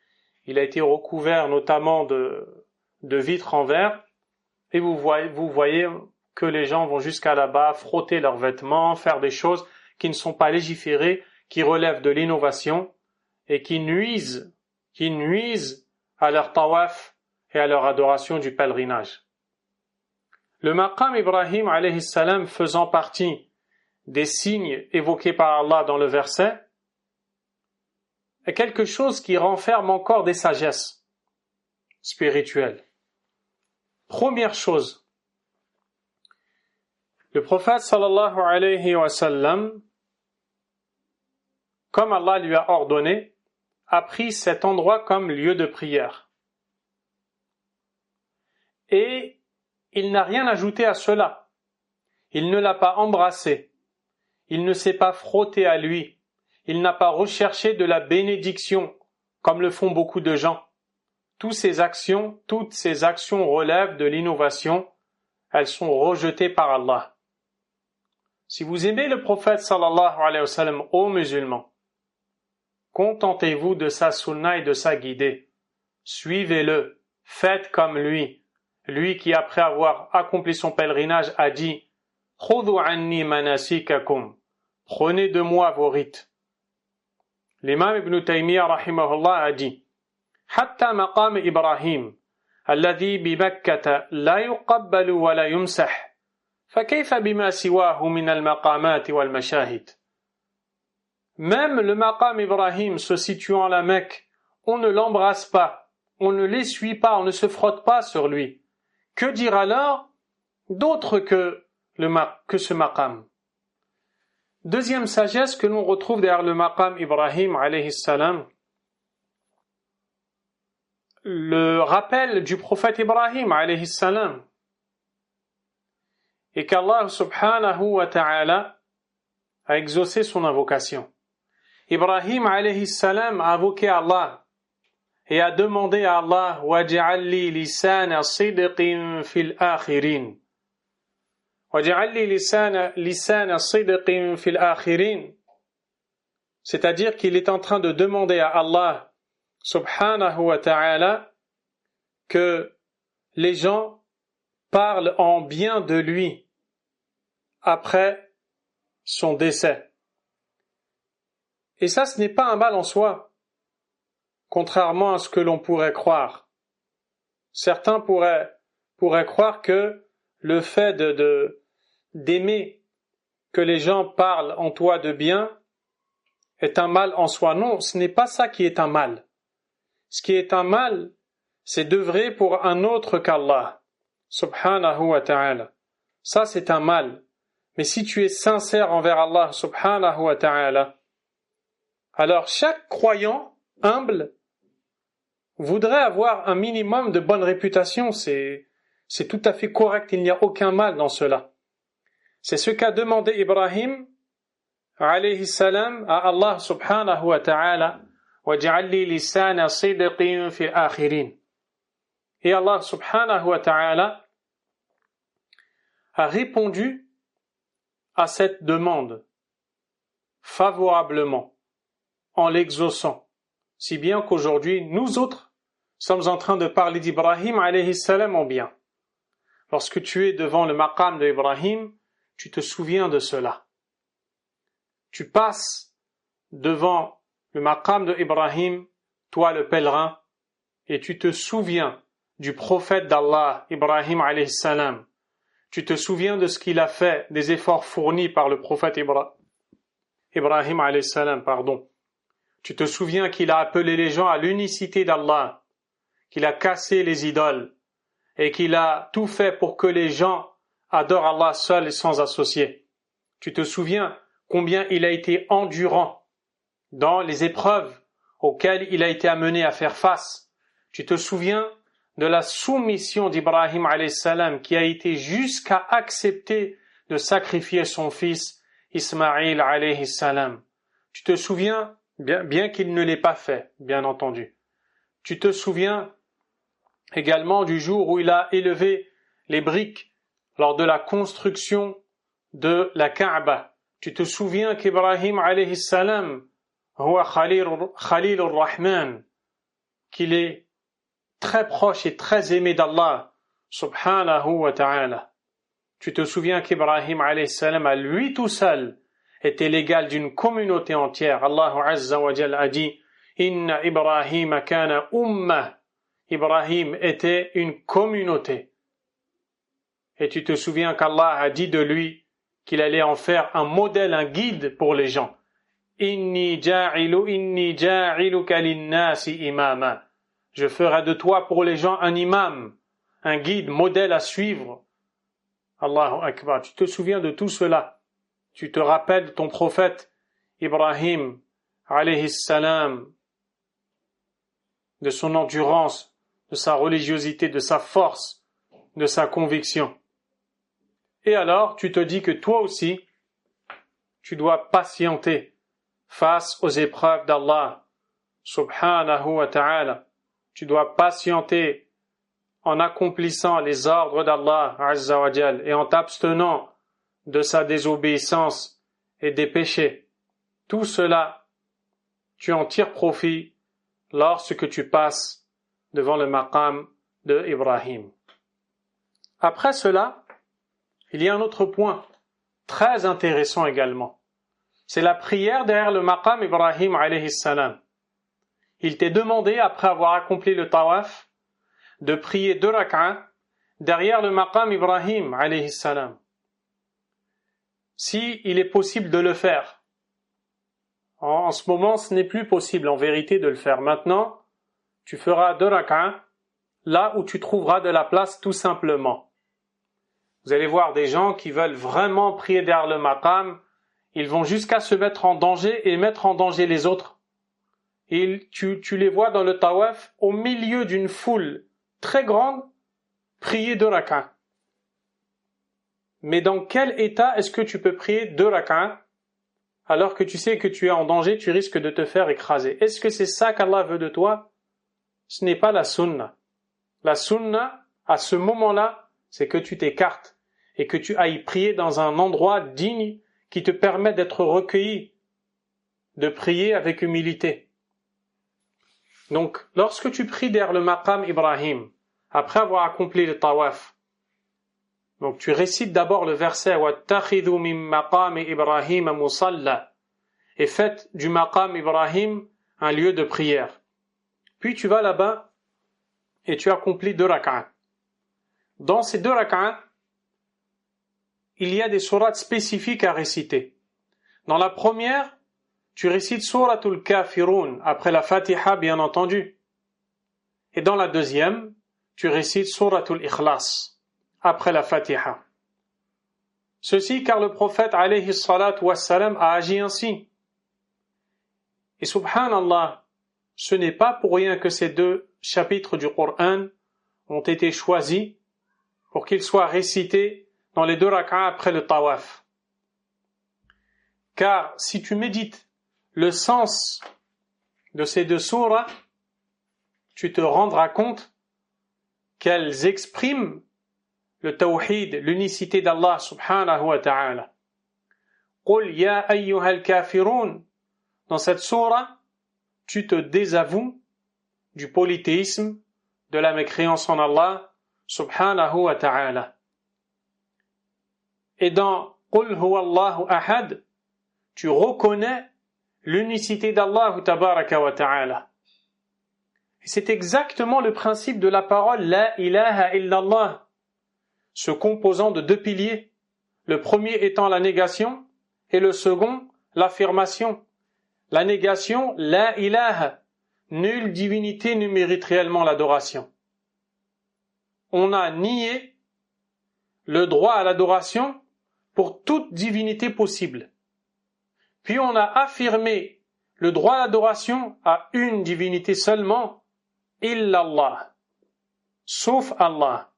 il a été recouvert notamment de vitres en verre. Et vous voyez que les gens vont jusqu'à là-bas, frotter leurs vêtements, faire des choses qui ne sont pas légiférées, qui relèvent de l'innovation et qui nuisent à leur tawaf et à leur adoration du pèlerinage. Le maqam Ibrahim alayhi salam faisant partie des signes évoqués par Allah dans le verset est quelque chose qui renferme encore des sagesses spirituelles. Première chose, le prophète sallallahu alayhi wa sallam, comme Allah lui a ordonné, a pris cet endroit comme lieu de prière. Et il n'a rien ajouté à cela. Il ne l'a pas embrassé. Il ne s'est pas frotté à lui. Il n'a pas recherché de la bénédiction, comme le font beaucoup de gens. Toutes ces actions relèvent de l'innovation. Elles sont rejetées par Allah. Si vous aimez le prophète sallallahu alayhi wa sallam, ô musulmans, contentez-vous de sa sunna et de sa guidée. Suivez-le. Faites comme lui. Lui qui, après avoir accompli son pèlerinage, a dit « Khudhu anni manasikakum » Prenez de moi vos rites. L'imam Ibn Taymiyyah rahimahullah a dit « Hatta maqam Ibrahim, alladhi bi Makkata la yuqabbalu wa la yumsah, fa kayfa bima siwahu min al-maqamat wal mashahid » Même le maqam Ibrahim se situant à la Mecque, on ne l'embrasse pas, on ne l'essuie pas, on ne se frotte pas sur lui. Que dire alors d'autre que ce maqam? Deuxième sagesse que l'on retrouve derrière le maqam Ibrahim alayhi salam, le rappel du prophète Ibrahim alayhi salam, et qu'Allah subhanahu wa ta'ala a exaucé son invocation. Ibrahim alayhi salam a invoqué Allah et a demandé à Allah waj'al li lisana sidqin fil akhirin. Waj'al li lisana sidqin fil akhirin. C'est-à-dire qu'il est en train de demander à Allah subhanahu wa ta'ala que les gens parlent en bien de lui après son décès. Et ça, ce n'est pas un mal en soi, contrairement à ce que l'on pourrait croire. Certains pourraient croire que le fait d'aimer que les gens parlent en toi de bien est un mal en soi. Non, ce n'est pas ça qui est un mal. Ce qui est un mal, c'est d'œuvrer pour un autre qu'Allah, subhanahu wa ta'ala. Ça, c'est un mal. Mais si tu es sincère envers Allah, subhanahu wa ta'ala, alors chaque croyant humble voudrait avoir un minimum de bonne réputation. C'est tout à fait correct, il n'y a aucun mal dans cela. C'est ce qu'a demandé Ibrahim alayhi salam à Allah subhanahu wa ta'ala, وَاجْعَلْ لِي لِسَانَ صِدْقٍ فِي الْآخِرِينَ. Et Allah subhanahu wa ta'ala a répondu à cette demande favorablement en l'exaucant, si bien qu'aujourd'hui nous autres sommes en train de parler d'Ibrahim alayhi salam en bien. Lorsque tu es devant le maqam de Ibrahim, tu te souviens de cela. Tu passes devant le maqam de Ibrahim, toi le pèlerin, et tu te souviens du prophète d'Allah, Ibrahim alayhi salam. Tu te souviens de ce qu'il a fait, des efforts fournis par le prophète Ibrahim alayhi salam, pardon. Tu te souviens qu'il a appelé les gens à l'unicité d'Allah, qu'il a cassé les idoles, et qu'il a tout fait pour que les gens adorent Allah seul et sans associé. Tu te souviens combien il a été endurant dans les épreuves auxquelles il a été amené à faire face. Tu te souviens de la soumission d'Ibrahim alayhi salam qui a été jusqu'à accepter de sacrifier son fils Ismaïl alayhi salam. Tu te souviens, bien qu'il ne l'ait pas fait, bien entendu. Tu te souviens également du jour où il a élevé les briques lors de la construction de la Kaaba. Tu te souviens qu'Ibrahim alayhi salam huwa Khalilur Rahman, qu'il est très proche et très aimé d'Allah subhanahu wa ta'ala. Tu te souviens qu'Ibrahim alayhi salam à lui tout seul était l'égal d'une communauté entière. Allah azza wa jalla a dit Inna Ibrahim kana ummah. Ibrahim était une communauté. Et tu te souviens qu'Allah a dit de lui qu'il allait en faire un modèle, un guide pour les gens. Inni ja'iluka linnasi imama. Je ferai de toi pour les gens un imam, un guide, modèle à suivre. Allahu Akbar. Tu te souviens de tout cela. Tu te rappelles de ton prophète Ibrahim alayhi salam, de son endurance, de sa religiosité, de sa force, de sa conviction. Et alors, tu te dis que toi aussi, tu dois patienter face aux épreuves d'Allah, subhanahu wa ta'ala. Tu dois patienter en accomplissant les ordres d'Allah, azza wa jal, et en t'abstenant de sa désobéissance et des péchés. Tout cela, tu en tires profit lorsque tu passes devant le maqam de Ibrahim. Après cela, il y a un autre point très intéressant également. C'est la prière derrière le maqam Ibrahim alayhi salam. Il t'est demandé, après avoir accompli le tawaf, de prier 2 rak'ah derrière le maqam Ibrahim alayhi salam. Si il est possible de le faire. En ce moment, ce n'est plus possible en vérité de le faire. Maintenant, tu feras 2 rak'ah là où tu trouveras de la place tout simplement. Vous allez voir des gens qui veulent vraiment prier derrière le maqam, ils vont jusqu'à se mettre en danger et mettre en danger les autres. Et tu les vois dans le tawaf, au milieu d'une foule très grande, prier 2 rak'ah. Mais dans quel état est-ce que tu peux prier 2 rak'ah alors que tu sais que tu es en danger, tu risques de te faire écraser? Est-ce que c'est ça qu'Allah veut de toi? Ce n'est pas la sunna. La sunna, à ce moment-là, c'est que tu t'écartes et que tu ailles prier dans un endroit digne qui te permet d'être recueilli, de prier avec humilité. Donc, lorsque tu pries derrière le maqam Ibrahim, après avoir accompli le tawaf, donc tu récites d'abord le verset وَاتَّخِذُوا مِن مَقَامِ إِبْرَاهِيمَ مُصَلَّى et faites du maqam Ibrahim un lieu de prière. Puis tu vas là-bas et tu accomplis 2 rak'ah. Dans ces 2 rak'ah, il y a des sourates spécifiques à réciter. Dans la première, tu récites Suratul Kafirun, après la Fatiha bien entendu. Et dans la deuxième, tu récites Suratul Ikhlas, après la Fatiha. Ceci car le prophète alayhi salatu wassalam a agi ainsi. Et subhanallah, ce n'est pas pour rien que ces deux chapitres du Coran ont été choisis pour qu'ils soient récités dans les deux rak'as après le tawaf. Car si tu médites le sens de ces deux sourates, tu te rendras compte qu'elles expriment le tawhid, l'unicité d'Allah subhanahu wa ta'ala. Qul ya ayyuhal kafirun. Dans cette sourate, tu te désavoues du polythéisme, de la mécréance en Allah subhanahu wa ta'ala. Et dans Qul huwallahu ahad, tu reconnais l'unicité d'Allah tabaraka wa ta'ala. Et c'est exactement le principe de la parole La ilaha illallah, se composant de deux piliers, le premier étant la négation et le second l'affirmation. La négation, La ilaha, nulle divinité ne mérite réellement l'adoration. On a nié le droit à l'adoration pour toute divinité possible. Puis on a affirmé le droit à l'adoration à une divinité seulement, illallah, sauf Allah.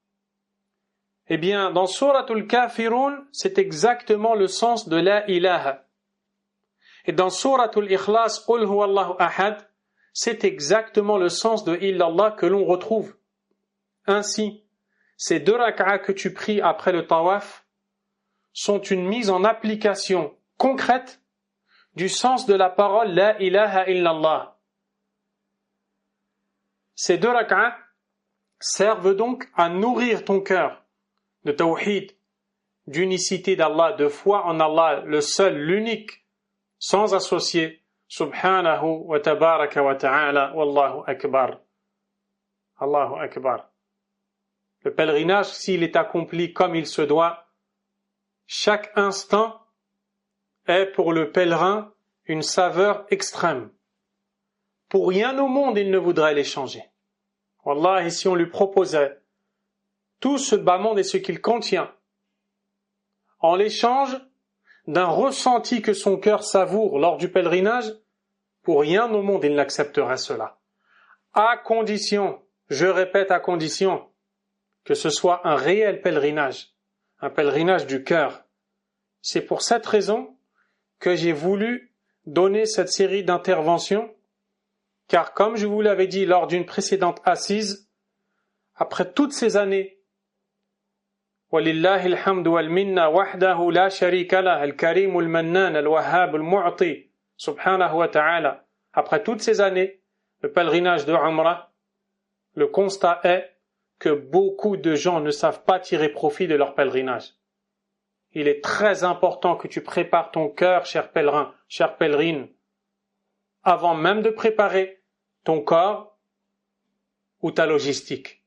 Eh bien, dans Suratul Kafirun, c'est exactement le sens de la ilaha. Et dans Suratul Ikhlas, Qul huwallahu ahad, c'est exactement le sens de illallah que l'on retrouve. Ainsi, ces deux rak'as que tu pries après le tawaf sont une mise en application concrète du sens de la parole La ilaha illallah. Ces deux rak'as servent donc à nourrir ton cœur de tawhid, d'unicité d'Allah, de foi en Allah, le seul, l'unique, sans associé, subhanahu wa tabaraka wa ta'ala, wallahu akbar. Allahu akbar. Le pèlerinage, s'il est accompli comme il se doit, chaque instant est pour le pèlerin une saveur extrême. Pour rien au monde, il ne voudrait l'échanger. Wallahi, si on lui proposait tout ce bas monde et ce qu'il contient, en l'échange d'un ressenti que son cœur savoure lors du pèlerinage, pour rien au monde il n'accepterait cela. À condition, je répète à condition, que ce soit un réel pèlerinage, un pèlerinage du cœur. C'est pour cette raison que j'ai voulu donner cette série d'interventions, car comme je vous l'avais dit lors d'une précédente assise, après toutes ces années, وَلِلَّهِ الْحَمْدُ وَالْمِنَّةِ وَحْدَهُ لَا شَرِيكَ لَهُ الْكَرِيمُ الْمَنَّانُ الْوَهَّابُ الْمُعْطِي subhanahu wa ta'ala. Après toutes ces années, le pèlerinage de Umrah, le constat est que beaucoup de gens ne savent pas tirer profit de leur pèlerinage. Il est très important que tu prépares ton cœur, cher pèlerin, chère pèlerine, avant même de préparer ton corps ou ta logistique.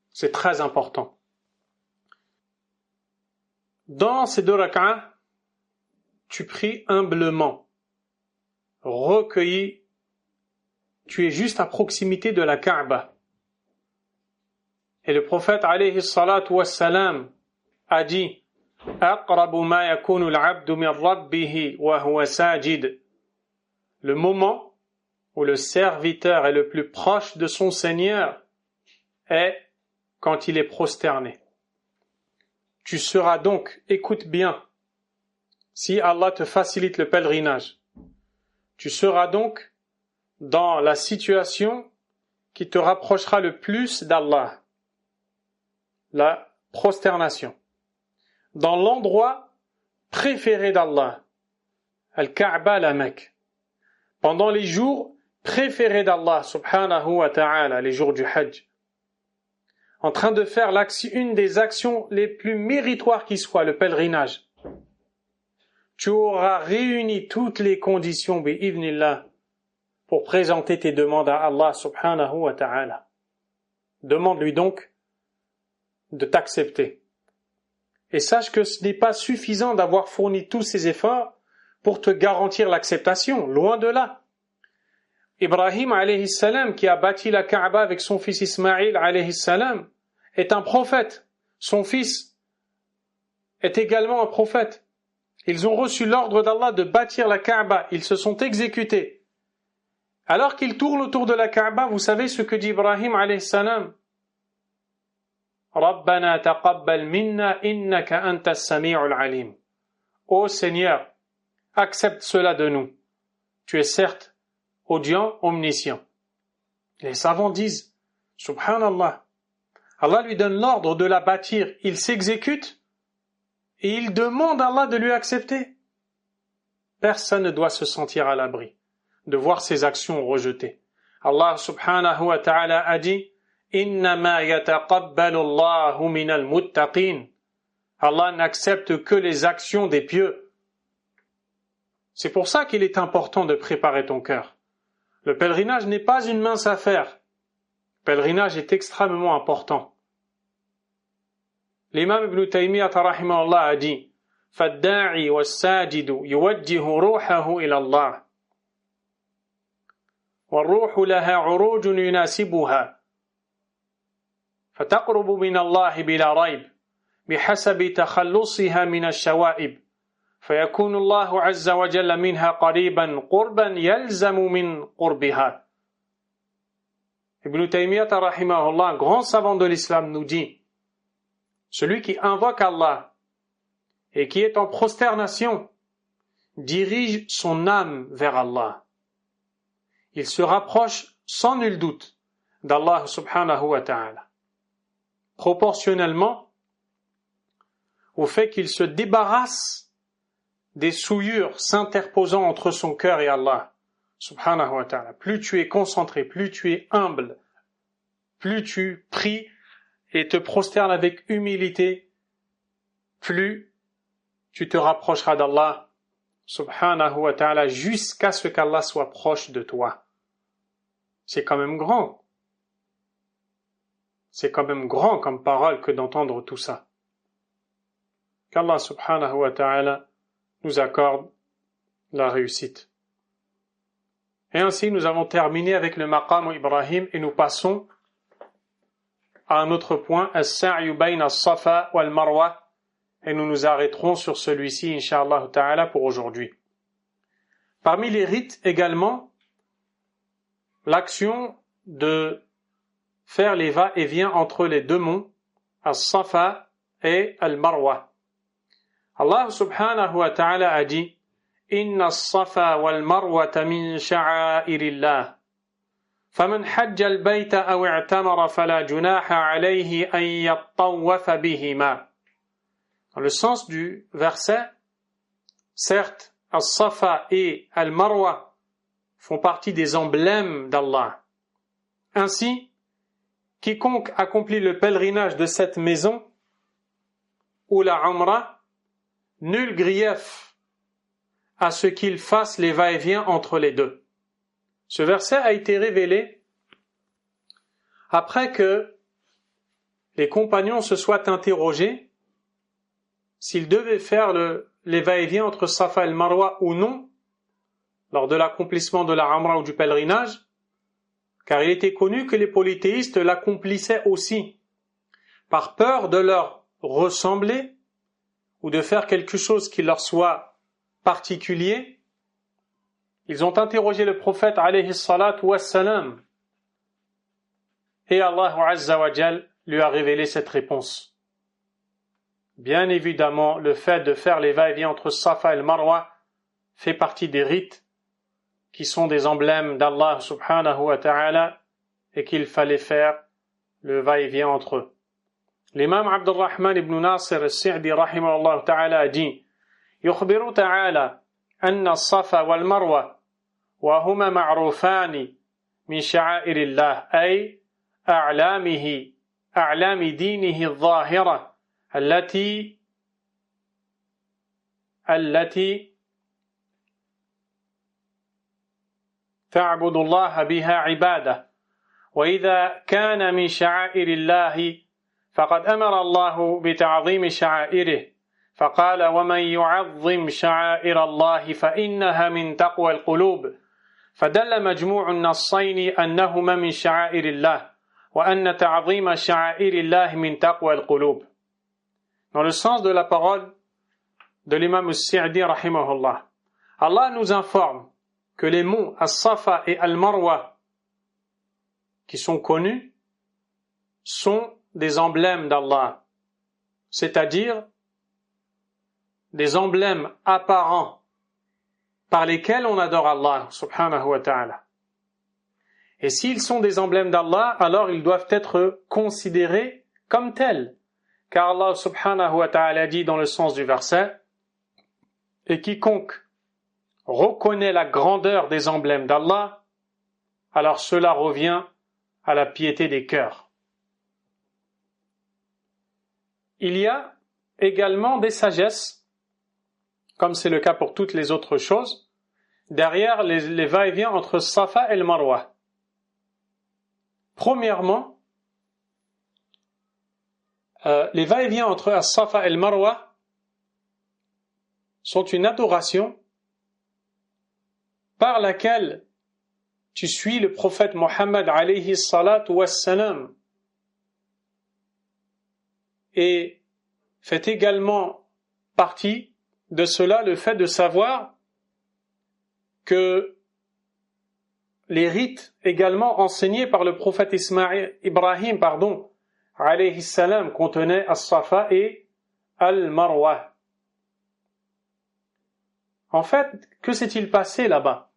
C'est très important. Dans ces deux rak'as, tu pries humblement, recueilli, tu es juste à proximité de la Kaaba. Et le prophète alayhi salatu wassalam a dit Aqrabu ma yakunu al-'abdu min rabbih wa huwa sajid. Le moment où le serviteur est le plus proche de son Seigneur est quand il est prosterné. Tu seras donc, écoute bien, si Allah te facilite le pèlerinage, tu seras donc dans la situation qui te rapprochera le plus d'Allah, la prosternation, dans l'endroit préféré d'Allah, Al-Kaaba, la Mecque, pendant les jours préférés d'Allah, subhanahu wa ta'ala, les jours du Hajj, en train de faire une des actions les plus méritoires qui soient, le pèlerinage. Tu auras réuni toutes les conditions, bi'idhnillah, pour présenter tes demandes à Allah subhanahu wa ta'ala. Demande-lui donc de t'accepter. Et sache que ce n'est pas suffisant d'avoir fourni tous ces efforts pour te garantir l'acceptation, loin de là. Ibrahim alayhi salam, qui a bâti la Kaaba avec son fils Ismaïl alayhi salam, est un prophète. Son fils est également un prophète. Ils ont reçu l'ordre d'Allah de bâtir la Kaaba. Ils se sont exécutés. Alors qu'ils tournent autour de la Kaaba, vous savez ce que dit Ibrahim alayhi salam? Rabbana taqabbal minna innaka anta as-sami'ul alim. Ô Seigneur, accepte cela de nous. Tu es certes audient, omniscient. Les savants disent, subhanallah, Allah lui donne l'ordre de la bâtir, il s'exécute et il demande à Allah de lui accepter. Personne ne doit se sentir à l'abri de voir ses actions rejetées. Allah subhanahu wa ta'ala a dit, innama yataqabbalu Allahu minal muttaqin. Allah n'accepte que les actions des pieux. C'est pour ça qu'il est important de préparer ton cœur. Le pèlerinage n'est pas une mince affaire. Le pèlerinage est extrêmement important. L'imam Ibn Taymiyyah rahimahullah a dit, فَالدَّاعِي وَالسَّاجِدُ يُوَجِّهُ رُوحَهُ إِلَى اللَّهِ والروح لها عروج يناسبها فتقرب من الله بلا ريب بحسب تخلصها من الشوائب فيكون الله عز وجل منها قريبا قربا يلزم من قربها. Ibn Taymiyyah rahimahullah, un grand savant de l'islam, nous dit, celui qui invoque Allah et qui est en prosternation dirige son âme vers Allah. Il se rapproche sans nul doute d'Allah subhanahu wa ta'ala, proportionnellement au fait qu'il se débarrasse des souillures s'interposant entre son cœur et Allah subhanahu wa ta'ala. Plus tu es concentré, plus tu es humble, plus tu pries et te prosternes avec humilité, plus tu te rapprocheras d'Allah subhanahu wa ta'ala jusqu'à ce qu'Allah soit proche de toi. C'est quand même grand. C'est quand même grand comme parole que d'entendre tout ça. Qu'Allah subhanahu wa ta'ala nous accorde la réussite. Et ainsi nous avons terminé avec le maqam Ibrahim et nous passons à un autre point, as-sa'yu bayna as-safa wal marwa, et nous nous arrêterons sur celui-ci incha'Allah ta'ala pour aujourd'hui. Parmi les rites également, l'action de faire les va-et-vient entre les deux monts, as-safa et al-marwa. Allah subhanahu wa ta'ala a dit, inna as-safa wal marwata min sha'airillah. فمن حج البيت أو اعتمر فلا جناح عليه أن يطوف بهما. Dans le sens du verset, certes, As-Safa et Al-Marwa font partie des emblèmes d'Allah. Ainsi, quiconque accomplit le pèlerinage de cette maison ou la Umrah, nul grief à ce qu'il fasse les va-et-vient entre les deux. Ce verset a été révélé après que les compagnons se soient interrogés s'ils devaient faire les va-et-vient entre Safa et Marwa ou non lors de l'accomplissement de la Umrah ou du pèlerinage, car il était connu que les polythéistes l'accomplissaient aussi par peur de leur ressembler ou de faire quelque chose qui leur soit particulier. Ils ont interrogé le prophète alayhi salatu wassalam et Allah azza wa jal lui a révélé cette réponse. Bien évidemment, le fait de faire les va-et-vient entre Safa et le Marwa fait partie des rites qui sont des emblèmes d'Allah subhanahu wa ta'ala et qu'il fallait faire le va-et-vient entre eux. L'imam Abdurrahman ibn Nasir al-Sa'di rahimahullah ta'ala a dit, يخبر تعالى أن الصفا والمروة وهما معروفان من شعائر الله أي أعلام دينه الظاهرة التي تعبد الله بها عباده وإذا كان من شعائر الله فقد أمر الله بتعظيم شعائره فقال ومن يعظم شعائر الله فإنها من تقوى القلوب فدل مجموع النصين أنهما من شعائر الله وأن تعظيم شعائر الله من تقوى القلوب. Dans le sens de la parole de l'imam As-Sa'di rahimahullah, Allah nous informe que les monts As-Safa et Al-Marwa qui sont connus sont des emblèmes d'Allah, c'est-à-dire des emblèmes apparents par lesquels on adore Allah subhanahu wa ta'ala. Et s'ils sont des emblèmes d'Allah, alors ils doivent être considérés comme tels, car Allah subhanahu wa ta'ala dit dans le sens du verset « Et quiconque reconnaît la grandeur des emblèmes d'Allah, alors cela revient à la piété des cœurs. » Il y a également des sagesses, comme c'est le cas pour toutes les autres choses, derrière les va-et-vient entre Safa et le Marwa. Premièrement, les va-et-vient entre Safa et le Marwa sont une adoration par laquelle tu suis le prophète Mohammed alayhi salatu wassalam et fait également partie de cela le fait de savoir que les rites également enseignés par le prophète Ibrahim alayhi salam contenaient As-Safa et Al-Marwa. En fait, que s'est-il passé là-bas?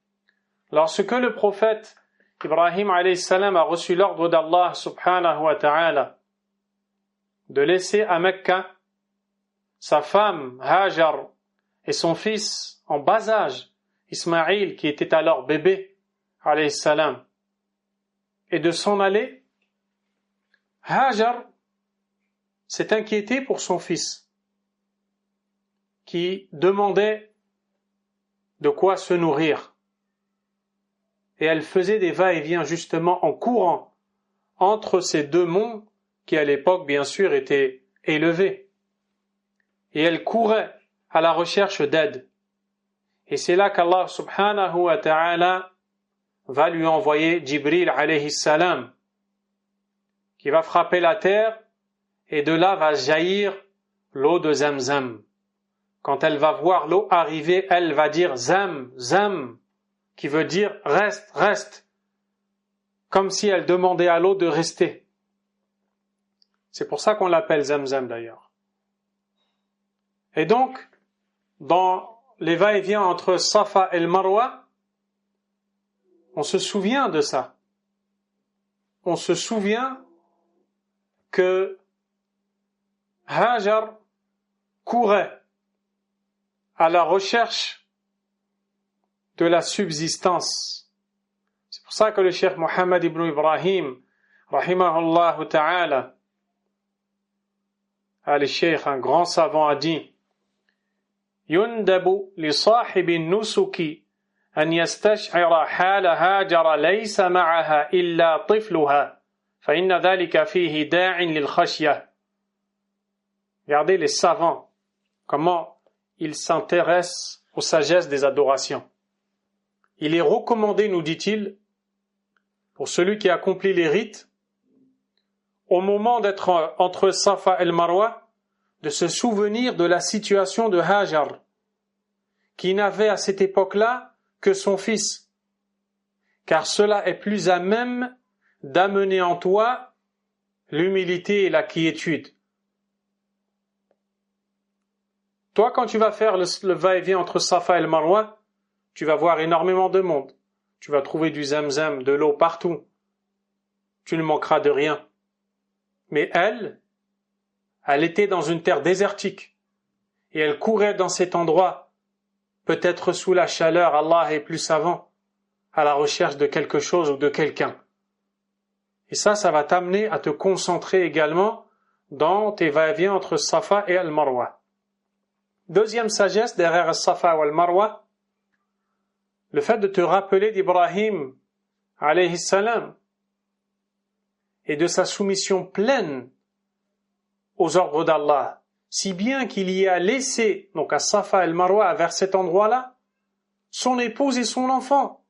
Lorsque le prophète Ibrahim alayhi salam a reçu l'ordre d'Allah subhanahu wa ta'ala de laisser à Mecca sa femme Hajar et son fils en bas âge, Ismaïl, qui était alors bébé, alayhi salam, et de s'en aller, Hajar s'est inquiétée pour son fils, qui demandait de quoi se nourrir. Et elle faisait des va-et-vient justement en courant entre ces deux monts qui à l'époque bien sûr étaient élevés. Et elle courait à la recherche d'aide. Et c'est là qu'Allah subhanahu wa ta'ala va lui envoyer Jibril alayhi salam, qui va frapper la terre et de là va jaillir l'eau de Zamzam. Quand elle va voir l'eau arriver, elle va dire Zam, Zam, qui veut dire reste, reste, comme si elle demandait à l'eau de rester. C'est pour ça qu'on l'appelle Zamzam d'ailleurs. Et donc, dans les va-et-vient entre Safa et le Marwa, on se souvient de ça. On se souvient que Hajar courait à la recherche de la subsistance. C'est pour ça que le cheikh Mohammed ibn Ibrahim, rahimahullah ta'ala, le cheikh, un grand savant, a dit يندب لصاحب النسك أن يستشعر حال هاجر ليس معها إلا طفلها فإن ذلك فيه داع للخشية. Regardez les savants, comment ils s'intéressent aux sagesses des adorations. Il est recommandé, nous dit-il, pour celui qui accomplit les rites, au moment d'être entre Safa et le Marwa, de se souvenir de la situation de Hajar, qui n'avait à cette époque-là que son fils, car cela est plus à même d'amener en toi l'humilité et la quiétude. Toi, quand tu vas faire le va-et-vient entre Safa et le Marwa, tu vas voir énormément de monde. Tu vas trouver du Zamzam, de l'eau partout. Tu ne manqueras de rien. Mais elle était dans une terre désertique. Et elle courait dans cet endroit, peut-être sous la chaleur, Allah est plus savant, à la recherche de quelque chose ou de quelqu'un. Et ça va t'amener à te concentrer également dans tes va-et-vient entre Safa et Al-Marwa. Deuxième sagesse derrière Safa ou Al-Marwa, le fait de te rappeler d'Ibrahim alayhi salam et de sa soumission pleine aux ordres d'Allah, si bien qu'il y a laissé, donc à Safa el Marwa, vers cet endroit-là, son épouse et son enfant,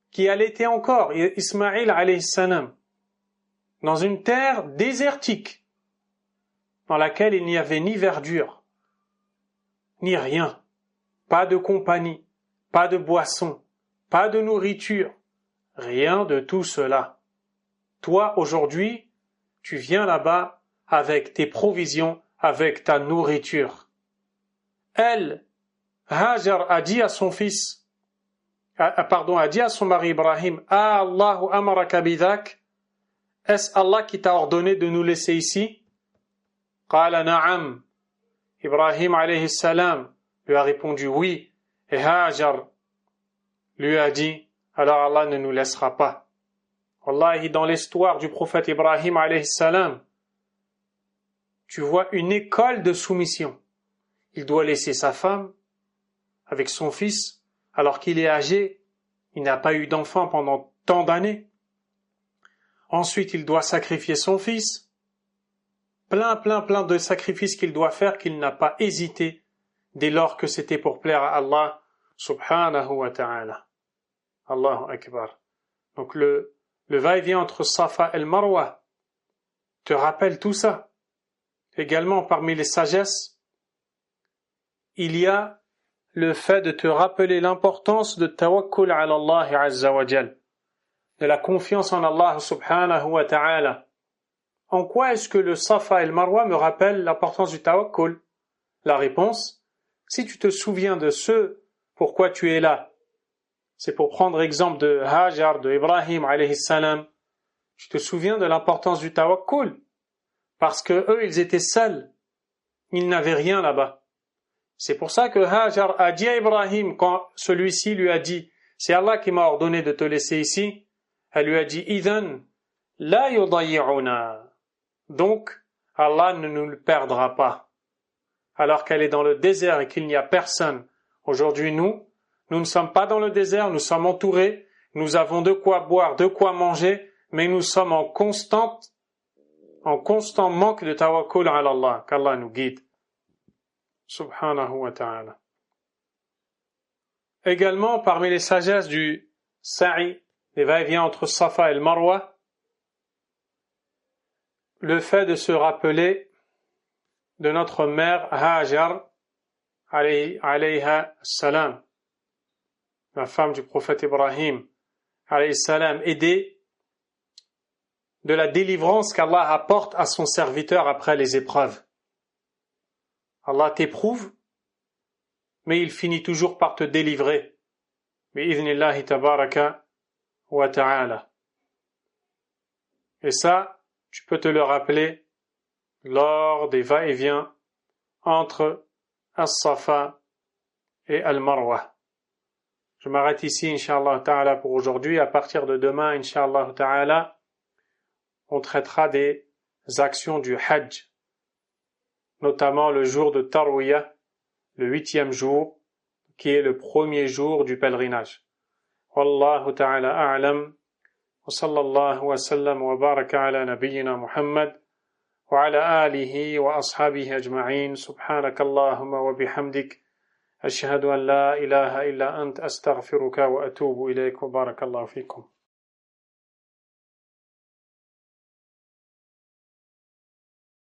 qui allaitaient encore, Ismaïl alayhi salam, dans une terre désertique, dans laquelle il n'y avait ni verdure, ni rien, pas de compagnie, pas de boisson, pas de nourriture, rien de tout cela. Toi, aujourd'hui, tu viens là-bas avec tes provisions, avec ta nourriture. Elle, Hajar, a dit à son fils, a dit à son mari Ibrahim, Ah Allahu amaraka bidhak, est-ce Allah qui t'a ordonné de nous laisser ici? Qala na'am. Ibrahim alayhi salam lui a répondu oui, et Hajar lui a dit, alors Allah ne nous laissera pas. Wallahi, dans l'histoire du prophète Ibrahim alayhi salam, tu vois une école de soumission. Il doit laisser sa femme avec son fils, alors qu'il est âgé, il n'a pas eu d'enfant pendant tant d'années. Ensuite, il doit sacrifier son fils. Plein de sacrifices qu'il doit faire, qu'il n'a pas hésité, dès lors que c'était pour plaire à Allah, subhanahu wa ta'ala. Allahu Akbar. Donc le va-et-vient entre Safa et Marwa te rappelle tout ça. Également, parmi les sagesses, il y a le fait de te rappeler l'importance de tawakkul ala Allah azza wa jal, de la confiance en Allah subhanahu wa ta'ala. En quoi est-ce que le Safa et le Marwa me rappellent l'importance du tawakkul? La réponse, si tu te souviens de ce pourquoi tu es là, c'est pour prendre exemple de Hajar, de Ibrahim alayhi salam, tu te souviens de l'importance du tawakkul, parce que eux, ils étaient seuls, ils n'avaient rien là-bas. C'est pour ça que Hajar a dit à Ibrahim, quand celui-ci lui a dit, c'est Allah qui m'a ordonné de te laisser ici, elle lui a dit, Idhan, la yudayi'una. Donc, Allah ne nous le perdra pas. Alors qu'elle est dans le désert et qu'il n'y a personne. Aujourd'hui, nous ne sommes pas dans le désert, nous sommes entourés, nous avons de quoi boire, de quoi manger, mais nous sommes en constant manque de tawakkul ala Allah, qu'Allah nous guide. Subhanahu wa ta'ala. Également, parmi les sagesses du sa'i, les va-et-vient entre Safa et le Marwa, le fait de se rappeler de notre mère Hajar, alayha salam, la femme du prophète Ibrahim, alayhi salam, aidée de la délivrance qu'Allah apporte à son serviteur après les épreuves. Allah t'éprouve, mais il finit toujours par te délivrer. Bi'idhnillahi tabaraka wa ta'ala. Et ça, tu peux te le rappeler lors des va-et-vient entre As-Safa et Al-Marwa. Je m'arrête ici, Inch'Allah ta'ala, pour aujourd'hui. À partir de demain, Inch'Allah ta'ala, on traitera des actions du Hajj, notamment le jour de Tarwiyah, le 8e jour, qui est le premier jour du pèlerinage. Wallahu ta'ala a'lam, wa sallallahu wa sallam wa baraka ala nabiyyina Muhammad, wa ala alihi wa ashabihi ajma'in, subhanakallahumma wa bihamdik, ashhadu an la ilaha illa ant astaghfiruka wa atubu ilayk wa barakallahu fikum.